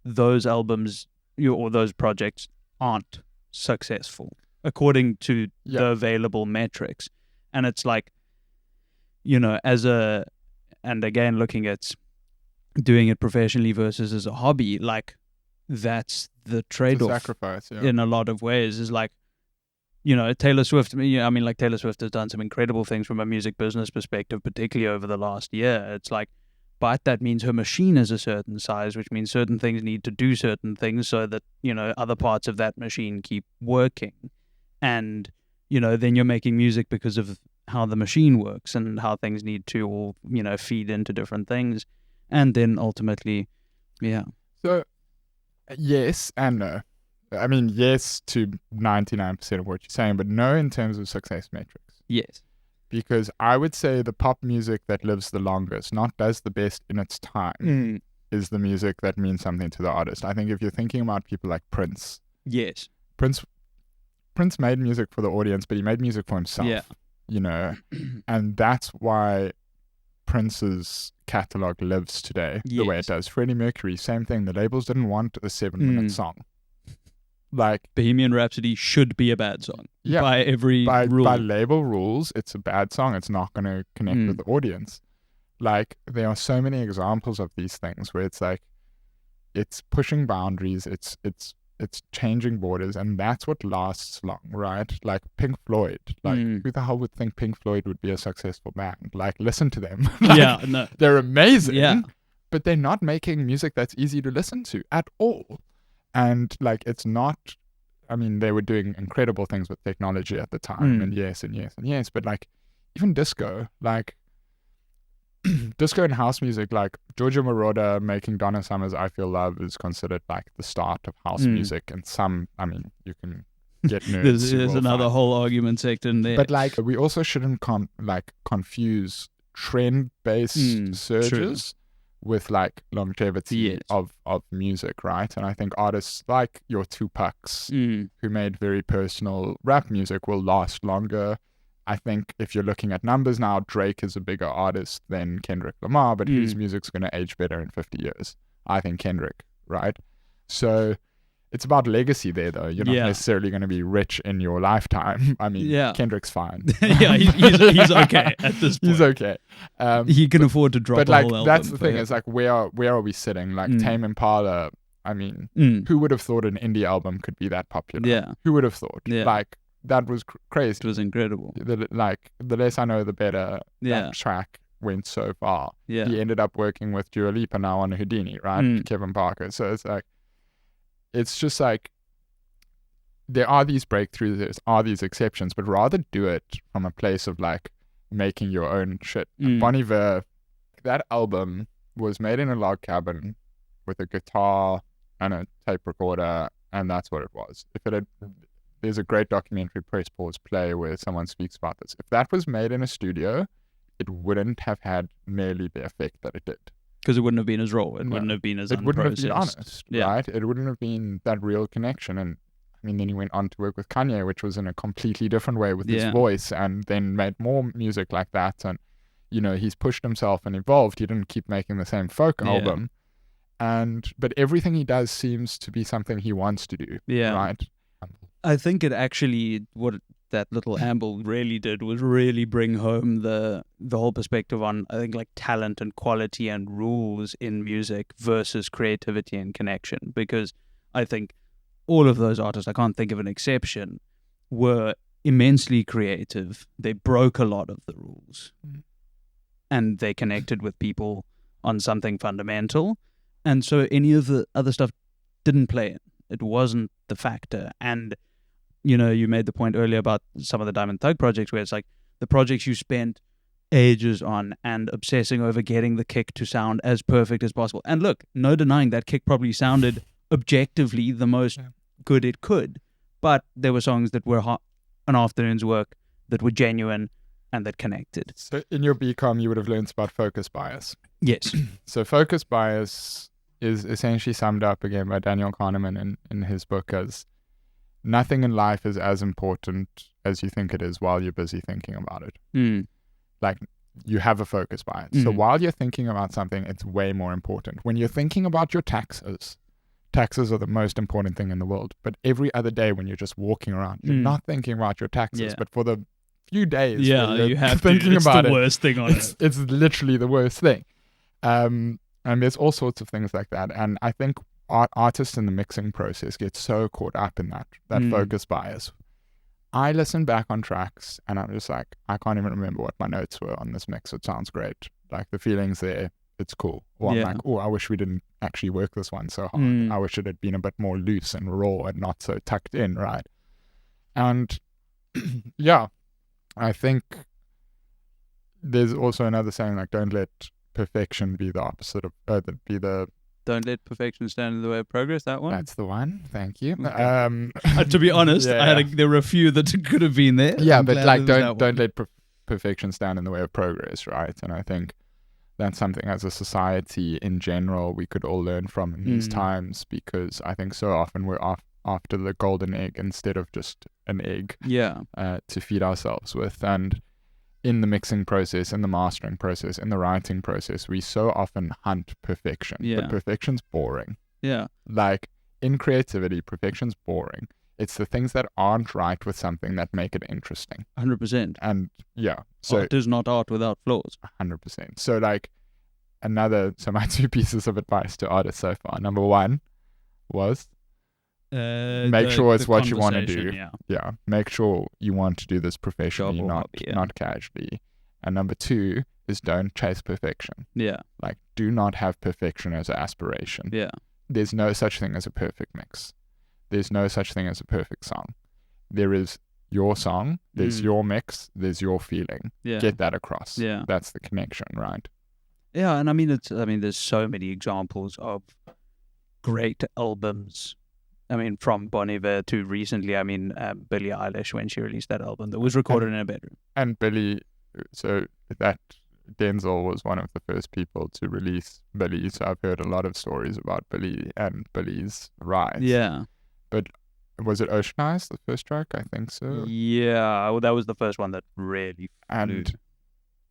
those albums or those projects aren't successful according to the available metrics. And it's like, and again, looking at doing it professionally versus as a hobby, that's the trade-off. Sacrifice, in a lot of ways, is Taylor Swift. Taylor Swift has done some incredible things from a music business perspective, particularly over the last year. It's but that means her machine is a certain size, which means certain things need to do certain things so that, other parts of that machine keep working. And, then you're making music because of how the machine works and how things need to all, feed into different things. And then ultimately, yeah. So, yes and no. I mean, yes to 99% of what you're saying, but no in terms of success metrics. Yes. Because I would say the pop music that lives the longest, not does the best in its time, is the music that means something to the artist. I think if you're thinking about people like Prince. Yes. Prince made music for the audience, but he made music for himself. Yeah. And that's why Prince's catalog lives today the way it does. Freddie Mercury, same thing. The labels didn't want a 7-minute song. Bohemian Rhapsody should be a bad song. Yeah, by every rule. By label rules, it's a bad song. It's not going to connect with the audience. There are so many examples of these things where it's it's pushing boundaries. It's changing borders, and that's what lasts long, right? Pink Floyd. Who the hell would think Pink Floyd would be a successful band? Listen to them. No. They're amazing. Yeah. But they're not making music that's easy to listen to at all. And it's not, they were doing incredible things with technology at the time, and yes, but even disco, disco and house music, Giorgio Moroder making Donna Summer's I Feel Love is considered the start of house music, and some, you can get nerds. There's another whole argument sector in there. But we also shouldn't confuse trend-based surges with longevity of music, right? And I think artists like your Tupacs who made very personal rap music will last longer. I think if you're looking at numbers now, Drake is a bigger artist than Kendrick Lamar, but whose music's going to age better in 50 years? I think Kendrick, right? So it's about legacy there, though. You're not necessarily going to be rich in your lifetime. Kendrick's fine. He's okay at this point. He's okay. He can afford to drop a whole album. That's the thing. It's where are we sitting? Tame Impala. Who would have thought an indie album could be that popular? Yeah. Who would have thought? Yeah. That was crazy. It was incredible. The less I know, the better. That track went so far. Yeah. He ended up working with Dua Lipa now on Houdini, right? Kevin Parker. So it's just there are these breakthroughs, there are these exceptions, but rather do it from a place of making your own shit. Bon Iver, that album was made in a log cabin with a guitar and a tape recorder, and that's what it was. There's a great documentary, Press Pause Play, where someone speaks about this. If that was made in a studio, it wouldn't have had nearly the effect that it did. Because it wouldn't have been as raw. It wouldn't have been as unprocessed. It wouldn't have been honest, right? It wouldn't have been that real connection. And then he went on to work with Kanye, which was in a completely different way with his voice, and then made more music like that. And, he's pushed himself and evolved. He didn't keep making the same folk album. But everything he does seems to be something he wants to do, right? I think it actually, what that little amble really did was really bring home the whole perspective on, I think, talent and quality and rules in music versus creativity and connection. Because I think all of those artists, I can't think of an exception, were immensely creative. They broke a lot of the rules. And they connected with people on something fundamental. And so any of the other stuff didn't play in. It wasn't the factor. And you made the point earlier about some of the Diamond Thug projects where it's the projects you spent ages on and obsessing over getting the kick to sound as perfect as possible. And look, no denying that kick probably sounded objectively the most good it could, but there were songs that were an afternoon's work that were genuine and that connected. So in your BCom, you would have learned about focus bias. Yes. So focus bias is essentially summed up again by Daniel Kahneman in his book as nothing in life is as important as you think it is while you're busy thinking about it. Like, you have a focus bias. So while you're thinking about something, it's way more important. When you're thinking about your taxes are the most important thing in the world. But every other day when you're just walking around, you're not thinking about your taxes. But for the few days you have thinking to. It's about the worst thing on it. It's literally the worst thing. And there's all sorts of things like that. And I think artists in the mixing process get so caught up in that focus bias. I listen back on tracks and I'm just like, I can't even remember what my notes were on this mix. It sounds great. Like, the feeling's there. It's cool. Or I'm like, oh, I wish we didn't actually work this one so hard. I wish it had been a bit more loose and raw and not so tucked in, right? And I think there's also another saying, like, don't let perfection be the opposite of Don't let perfection stand in the way of progress. That one. That's the one. Thank you. Okay. To be honest, there were a few that could have been there. Yeah, but like, don't let perfection stand in the way of progress, right? And I think that's something as a society in general we could all learn from in these times, because I think so often we're after the golden egg instead of just an egg. To feed ourselves with. And in the mixing process, in the mastering process, in the writing process, we so often hunt perfection. But perfection's boring. Like, in creativity, perfection's boring. It's the things that aren't right with something that make it interesting. 100%. And so art is not art without flaws. 100%. So like, so my 2 pieces of advice to artists so far. Number 1 was make sure it's what you want to do. Make sure you want to do this professionally, not casually. And number 2 is don't chase perfection. Like, do not have perfection as an aspiration. There's no such thing as a perfect mix. There's no such thing as a perfect song. There is your song, there's your mix, there's your feeling. Get that across. That's the connection, right? And I mean, there's so many examples of great albums. I mean, from Bon Iver to recently, Billie Eilish, when she released that album that was recorded in a bedroom. And Billie, so that Denzel was one of the first people to release Billie, so I've heard a lot of stories about Billie and Billie's rise. But was it Ocean Eyes, the first track? I think so. Well, that was the first one that really flew. And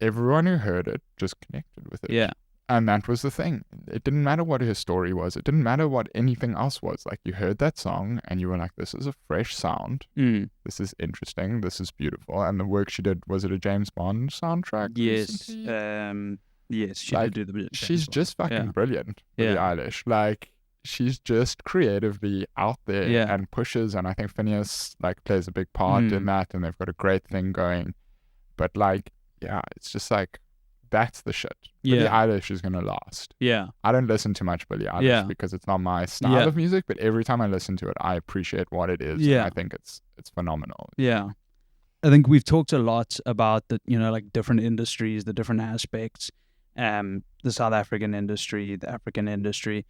everyone who heard it just connected with it. And that was the thing. It didn't matter what her story was. It didn't matter what anything else was. Like, you heard that song and you were like, this is a fresh sound. This is interesting. This is beautiful. And the work she did, was it a James Bond soundtrack? Yes. Yes, she did do the James She's Bond. just fucking brilliant, Billie Eilish. Like, she's just creatively out there and pushes. And I think Phineas, like, plays a big part in that. And they've got a great thing going. But, like, it's just like, that's the shit. Billie Eilish is going to last. I don't listen to much Billie Eilish because it's not my style of music, but every time I listen to it, I appreciate what it is. And I think it's phenomenal. I think we've talked a lot about the, like, different industries, the different aspects, the South African industry, the African industry.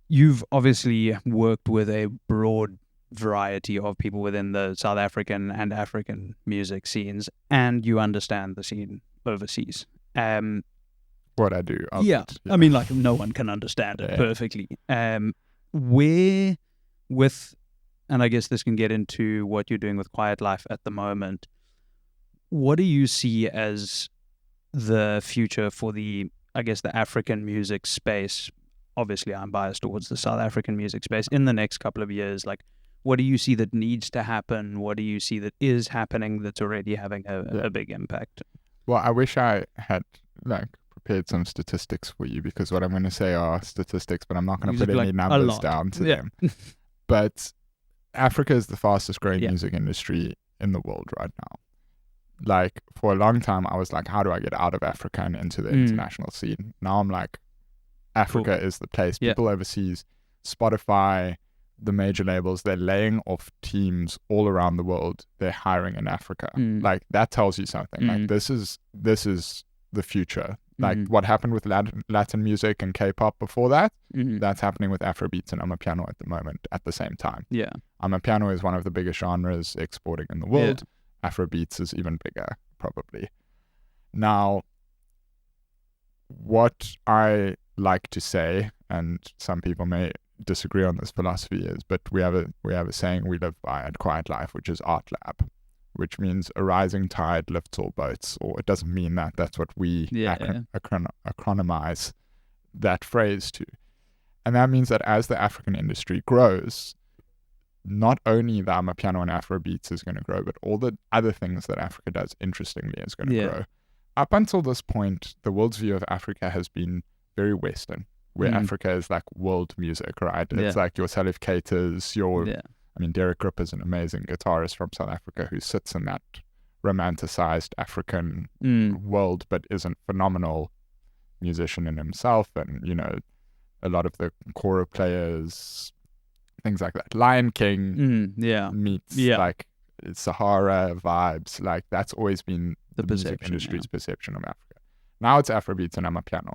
You've obviously worked with a broad variety of people within the South African and African music scenes, and you understand the scene overseas. What I do. I mean, like, no one can understand it perfectly. Where with, and I guess this can get into what you're doing with Quiet Life at the moment, what do you see as the future for the African music space? Obviously, I'm biased towards the South African music space in the next couple of years. Like, what do you see that needs to happen? What do you see that is happening that's already having a big impact? Well, I wish I had, like, prepared some statistics for you, because what I'm going to say are statistics, but I'm not going to put any numbers down to them. But Africa is the fastest growing music industry in the world right now. Like, for a long time, I was like, how do I get out of Africa and into the international scene? Now I'm like, Africa is the place. People overseas, Spotify, the major labels, they're laying off teams all around the world. They're hiring in Africa. Like, that tells you something. Like, this is the future. Like, what happened with Latin music and K-pop before that, that's happening with Afrobeats and Amapiano at the moment at the same time. Yeah. Amapiano is one of the biggest genres exporting in the world. Yeah. Afrobeats is even bigger, probably. Now, what I like to say, and some people may disagree on this philosophy, is, but we have a saying we live by at Quiet Life, which is Art Lab, which means a rising tide lifts all boats, or it doesn't mean that. That's what we acronymize that phrase to. And that means that as the African industry grows, not only the Amapiano and Afrobeats is going to grow, but all the other things that Africa does, interestingly, is going to grow. Up until this point, the world's view of Africa has been very Western, where Africa is like world music, right? It's like your Salif Keitas, I mean, Derek Grip is an amazing guitarist from South Africa who sits in that romanticized African world, but is a phenomenal musician in himself. And, you know, a lot of the kora players, things like that. Lion King meets like Sahara vibes. Like, that's always been the music industry's perception of Africa. Now it's Afrobeats and Amapiano.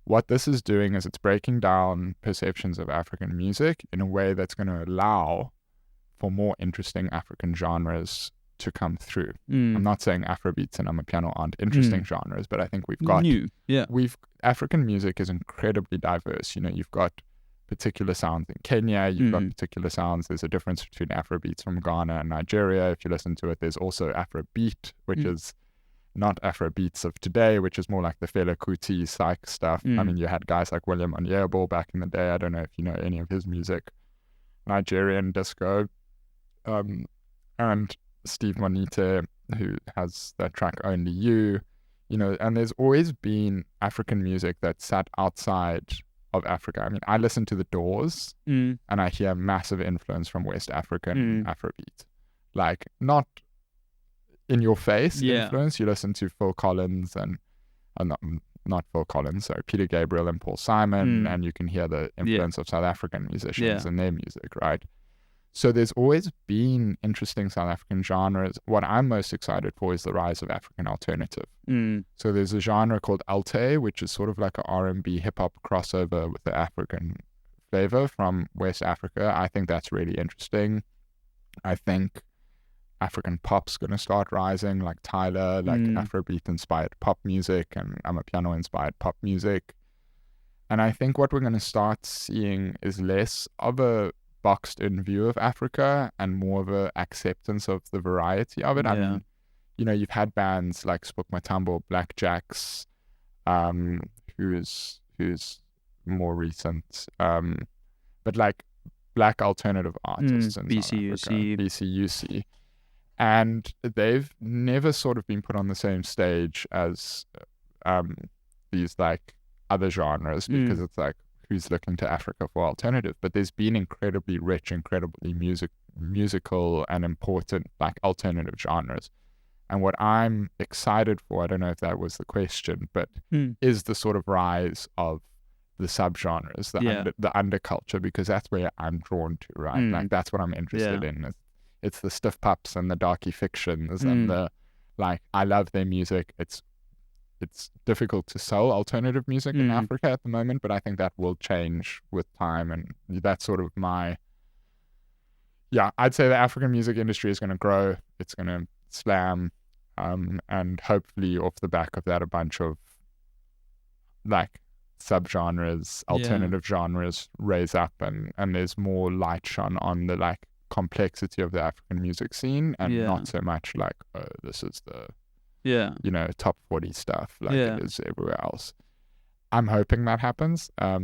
What this is doing is it's breaking down perceptions of African music in a way that's going to allow for more interesting African genres to come through. I'm not saying Afrobeats and Amapiano aren't interesting genres, but I think we've got African music is incredibly diverse. You know, you've got particular sounds in Kenya, you've got particular sounds. There's a difference between Afrobeats from Ghana and Nigeria. If you listen to it, there's also Afrobeat, which is not Afrobeats of today, which is more like the Fela Kuti psych stuff. I mean, you had guys like William Onyebo back in the day. I don't know if you know any of his music. Nigerian disco. And Steve Monite, who has that track Only You. You know, and there's always been African music that sat outside of Africa. I mean, I listen to The Doors and I hear massive influence from West African Afrobeat. Like, not in your face influence. You listen to Phil Collins and not Phil Collins, sorry, Peter Gabriel and Paul Simon, and you can hear the influence of South African musicians in their music, right? So there's always been interesting South African genres. What I'm most excited for is the rise of African alternative. So there's a genre called Alte, which is sort of like an R&B hip-hop crossover with the African flavor from West Africa. I think that's really interesting. I think African pop's going to start rising, like Tyler, like Afrobeat-inspired pop music and Amapiano-inspired pop music. And I think what we're going to start seeing is less of a boxed-in view of Africa and more of a acceptance of the variety of it. I mean, you know, you've had bands like Spook Matambo, Black Jacks, who's more recent, but like black alternative artists in BCUC. BCUC. And they've never sort of been put on the same stage as these like other genres, because it's like, who's looking to Africa for alternative? But there's been incredibly rich, incredibly musical and important like alternative genres. And what I'm excited for, I don't know if that was the question, but is the sort of rise of the subgenres, the underculture, because that's where I'm drawn to, right? Like, that's what I'm interested in. It's the stiff pups and the darky fictions and the, like, I love their music. It's difficult to sell alternative music in Africa at the moment, but I think that will change with time. And that's sort of my, I'd say the African music industry is going to grow. It's going to slam. And hopefully off the back of that, a bunch of like subgenres, alternative genres raise up, and there's more light shone on the like complexity of the African music scene, and not so much like, oh, this is the you know, top 40 stuff like it is everywhere else. I'm hoping that happens. I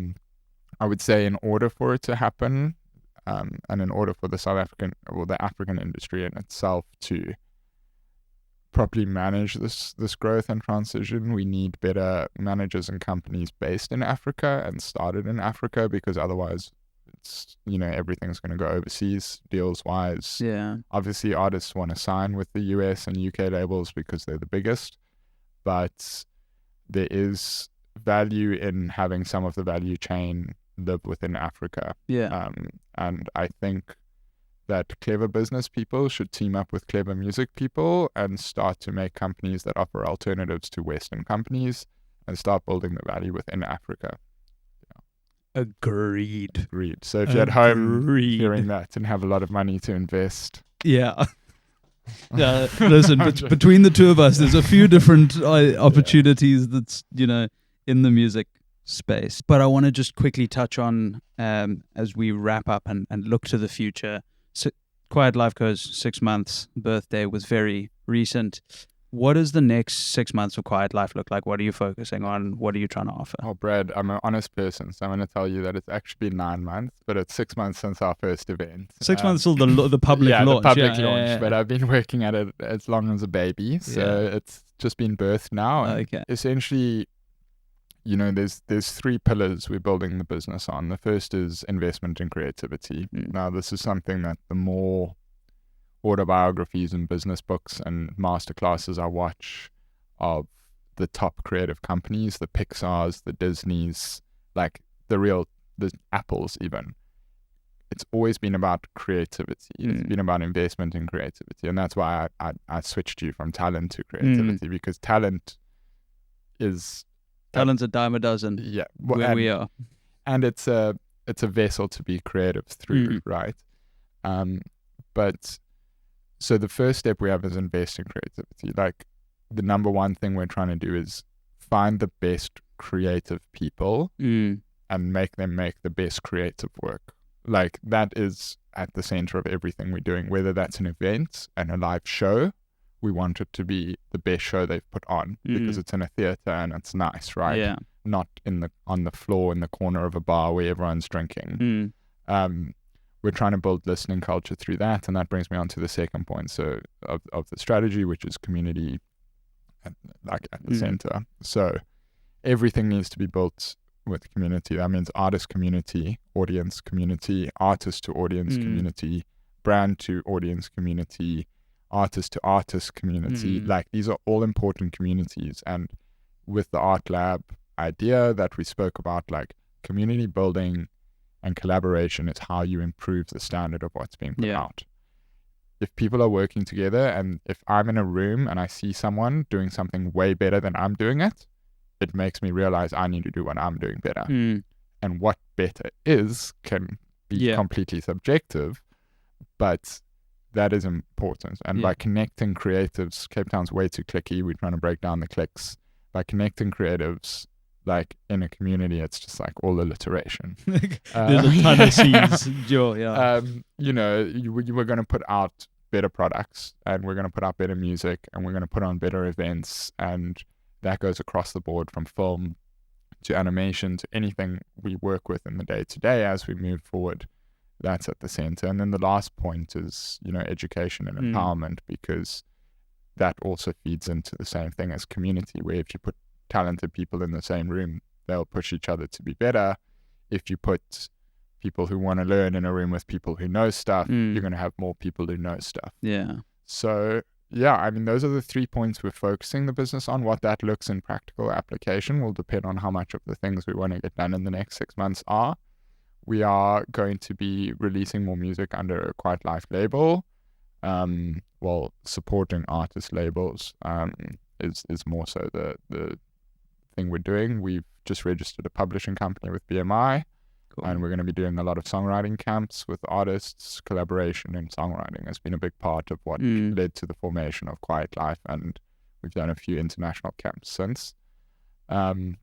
would say in order for it to happen, and in order for the South African or the African industry in itself to properly manage this growth and transition, we need better managers and companies based in Africa and started in Africa, because otherwise it's, you know, everything's going to go overseas deals wise. Obviously artists want to sign with the US and UK labels because they're the biggest, but there is value in having some of the value chain live within Africa. And I think that clever business people should team up with clever music people and start to make companies that offer alternatives to Western companies and start building the value within Africa. Agreed. So if you're at home hearing that and have a lot of money to invest. Yeah. Listen, between the two of us, there's a few different opportunities that's, in the music space. But I want to just quickly touch on, as we wrap up and look to the future. So, Quiet Life goes 6 months. Birthday was very recent. What does the next 6 months of Quiet Life look like? What are you focusing on? What are you trying to offer? Oh, Brad, I'm an honest person, so I'm going to tell you that it's actually been 9 months, but it's 6 months since our first event. 6 months till the public launch. The public launch, but I've been working at it as long as a baby, so it's just been birthed now. And essentially, there's 3 pillars we're building the business on. The first is investment in creativity. Now, this is something that the more autobiographies and business books and masterclasses I watch of the top creative companies, the Pixars, the Disneys, like the Apples even, it's always been about creativity. It's been about investment in creativity. And that's why I switched you from talent to creativity, because talent's a dime a dozen. Yeah. We are. And it's a vessel to be creative through, right? But so the first step we have is invest in creativity. Like, the number one thing we're trying to do is find the best creative people and make them make the best creative work. Like, that is at the center of everything we're doing, whether that's an event and a live show. We want it to be the best show they've put on because it's in a theater and it's nice, right? Yeah. Not on the floor in the corner of a bar where everyone's drinking. We're trying to build listening culture through that, and that brings me on to the second point of the strategy, which is community at the center. So everything needs to be built with community. That means artist community, audience community, artist to audience community, brand to audience community, artist to artist community. Like, these are all important communities. And with the Art Lab idea that we spoke about, like, community building and collaboration is how you improve the standard of what's being put out. If people are working together, and if I'm in a room and I see someone doing something way better than I'm doing it, it makes me realize I need to do what I'm doing better. And what better is can be completely subjective, but that is important. And by connecting creatives, Cape Town's way too clicky. We're trying to break down the clicks. By connecting creatives, like, in a community, it's just like all alliteration. There's a ton of seeds. You were going to put out better products, and we're going to put out better music, and we're going to put on better events, and that goes across the board from film to animation to anything we work with in the day-to-day as we move forward. That's at the center. And then the last point is, education and empowerment, because that also feeds into the same thing as community, where if you put talented people in the same room, they'll push each other to be better. If you put people who want to learn in a room with people who know stuff, you're going to have more people who know stuff. Yeah. So, those are the 3 points we're focusing the business on. What that looks in practical application will depend on how much of the things we want to get done in the next 6 months are. We are going to be releasing more music under a Quiet Life label. Supporting artist labels is more so the thing we're doing. We've just registered a publishing company with BMI, and we're going to be doing a lot of songwriting camps with artists. Collaboration in songwriting has been a big part of what led to the formation of Quiet Life, and we've done a few international camps since. We're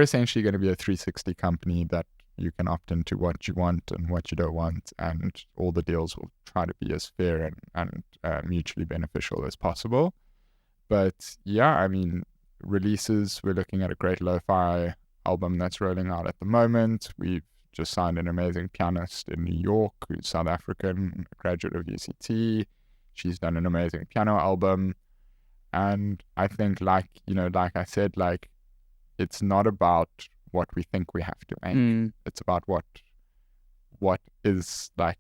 essentially going to be a 360 company that you can opt into what you want and what you don't want, and all the deals will try to be as fair and mutually beneficial as possible. But releases, we're looking at a great lo-fi album that's rolling out at the moment. We've just signed an amazing pianist in New York who's South African, a graduate of UCT. She's done an amazing piano album. And I think, like I said, it's not about what we think we have to make. It's about what is, like,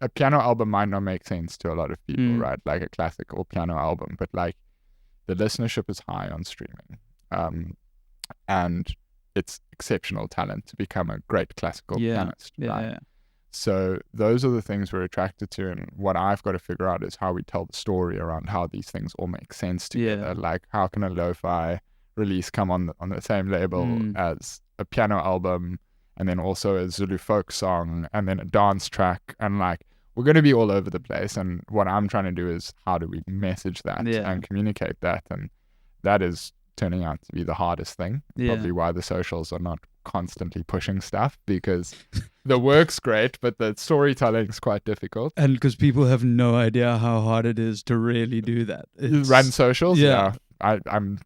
a piano album might not make sense to a lot of people, right? Like a classical piano album, but, like, the listenership is high on streaming. And it's exceptional talent to become a great classical pianist, right? Yeah. So those are the things we're attracted to, and what I've got to figure out is how we tell the story around how these things all make sense together. Like, how can a lo-fi release come on the same label as a piano album, and then also a Zulu folk song, and then a dance track, and like, we're going to be all over the place. And what I'm trying to do is, how do we message that and communicate that? And that is turning out to be the hardest thing. Probably why the socials are not constantly pushing stuff, because the work's great, but the storytelling's quite difficult. And because people have no idea how hard it is to really do that. Run socials? Yeah. I'm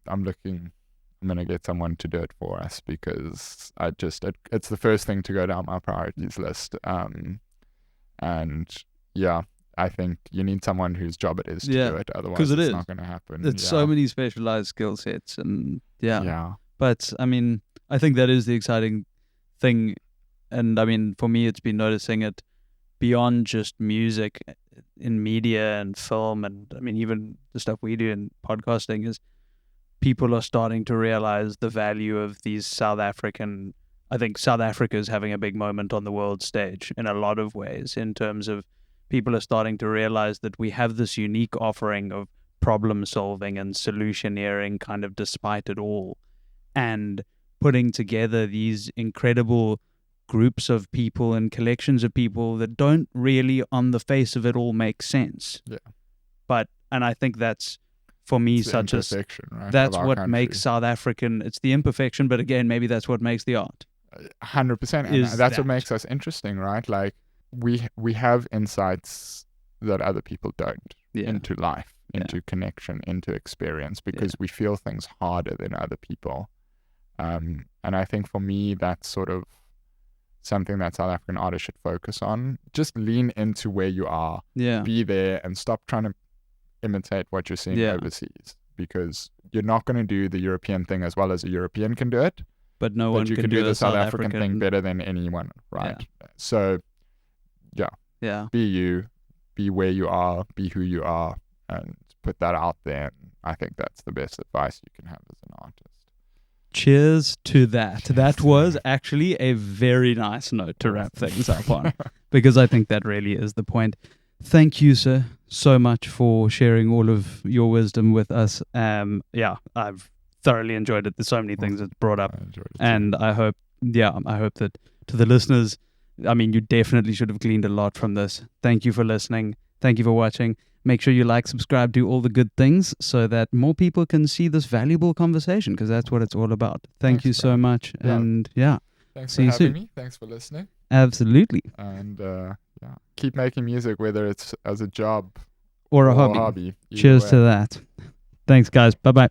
gonna get someone to do it for us, because it's the first thing to go down my priorities list. And yeah, I think you need someone whose job it is to do it. Otherwise, it's not going to happen. It's so many specialized skill sets, and But I mean, I think that is the exciting thing. And I mean, for me, it's been noticing it beyond just music, in media and film, and I mean, even the stuff we do in podcasting, is people are starting to realize the value of these South African. I think South Africa is having a big moment on the world stage in a lot of ways, in terms of people are starting to realize that we have this unique offering of problem solving and solutioneering, kind of despite it all, and putting together these incredible groups of people and collections of people that don't really on the face of it all make sense. And I think that's, for me, it's such a right, that's what makes South African. It's the imperfection, but again, maybe that's what makes the art. 100%, and that's what makes us interesting, right? Like, we have insights that other people don't into life, into connection, into experience, because we feel things harder than other people. And I think for me, that's sort of something that South African artists should focus on. Just lean into where you are, be there, and stop trying to imitate what you're seeing overseas, because you're not going to do the European thing as well as a European can do it. But no one you can do the South African thing better than anyone, right? So, be you, be where you are, be who you are, and put that out there. And I think that's the best advice you can have as an artist. Cheers to that. That was actually a very nice note to wrap things up on, because I think that really is the point. Thank you, sir, so much for sharing all of your wisdom with us. I've thoroughly enjoyed it. There's so many things it's brought up, and I hope that to the listeners, I mean, you definitely should have gleaned a lot from this. Thank you for listening. Thank you for watching. Make sure you like, subscribe, do all the good things so that more people can see this valuable conversation, because that's what it's all about. Thanks you so much. And thanks see for you having soon. me. Thanks for listening. Absolutely. And keep making music, whether it's as a job or a hobby. Cheers to that. Thanks, guys. Bye-bye.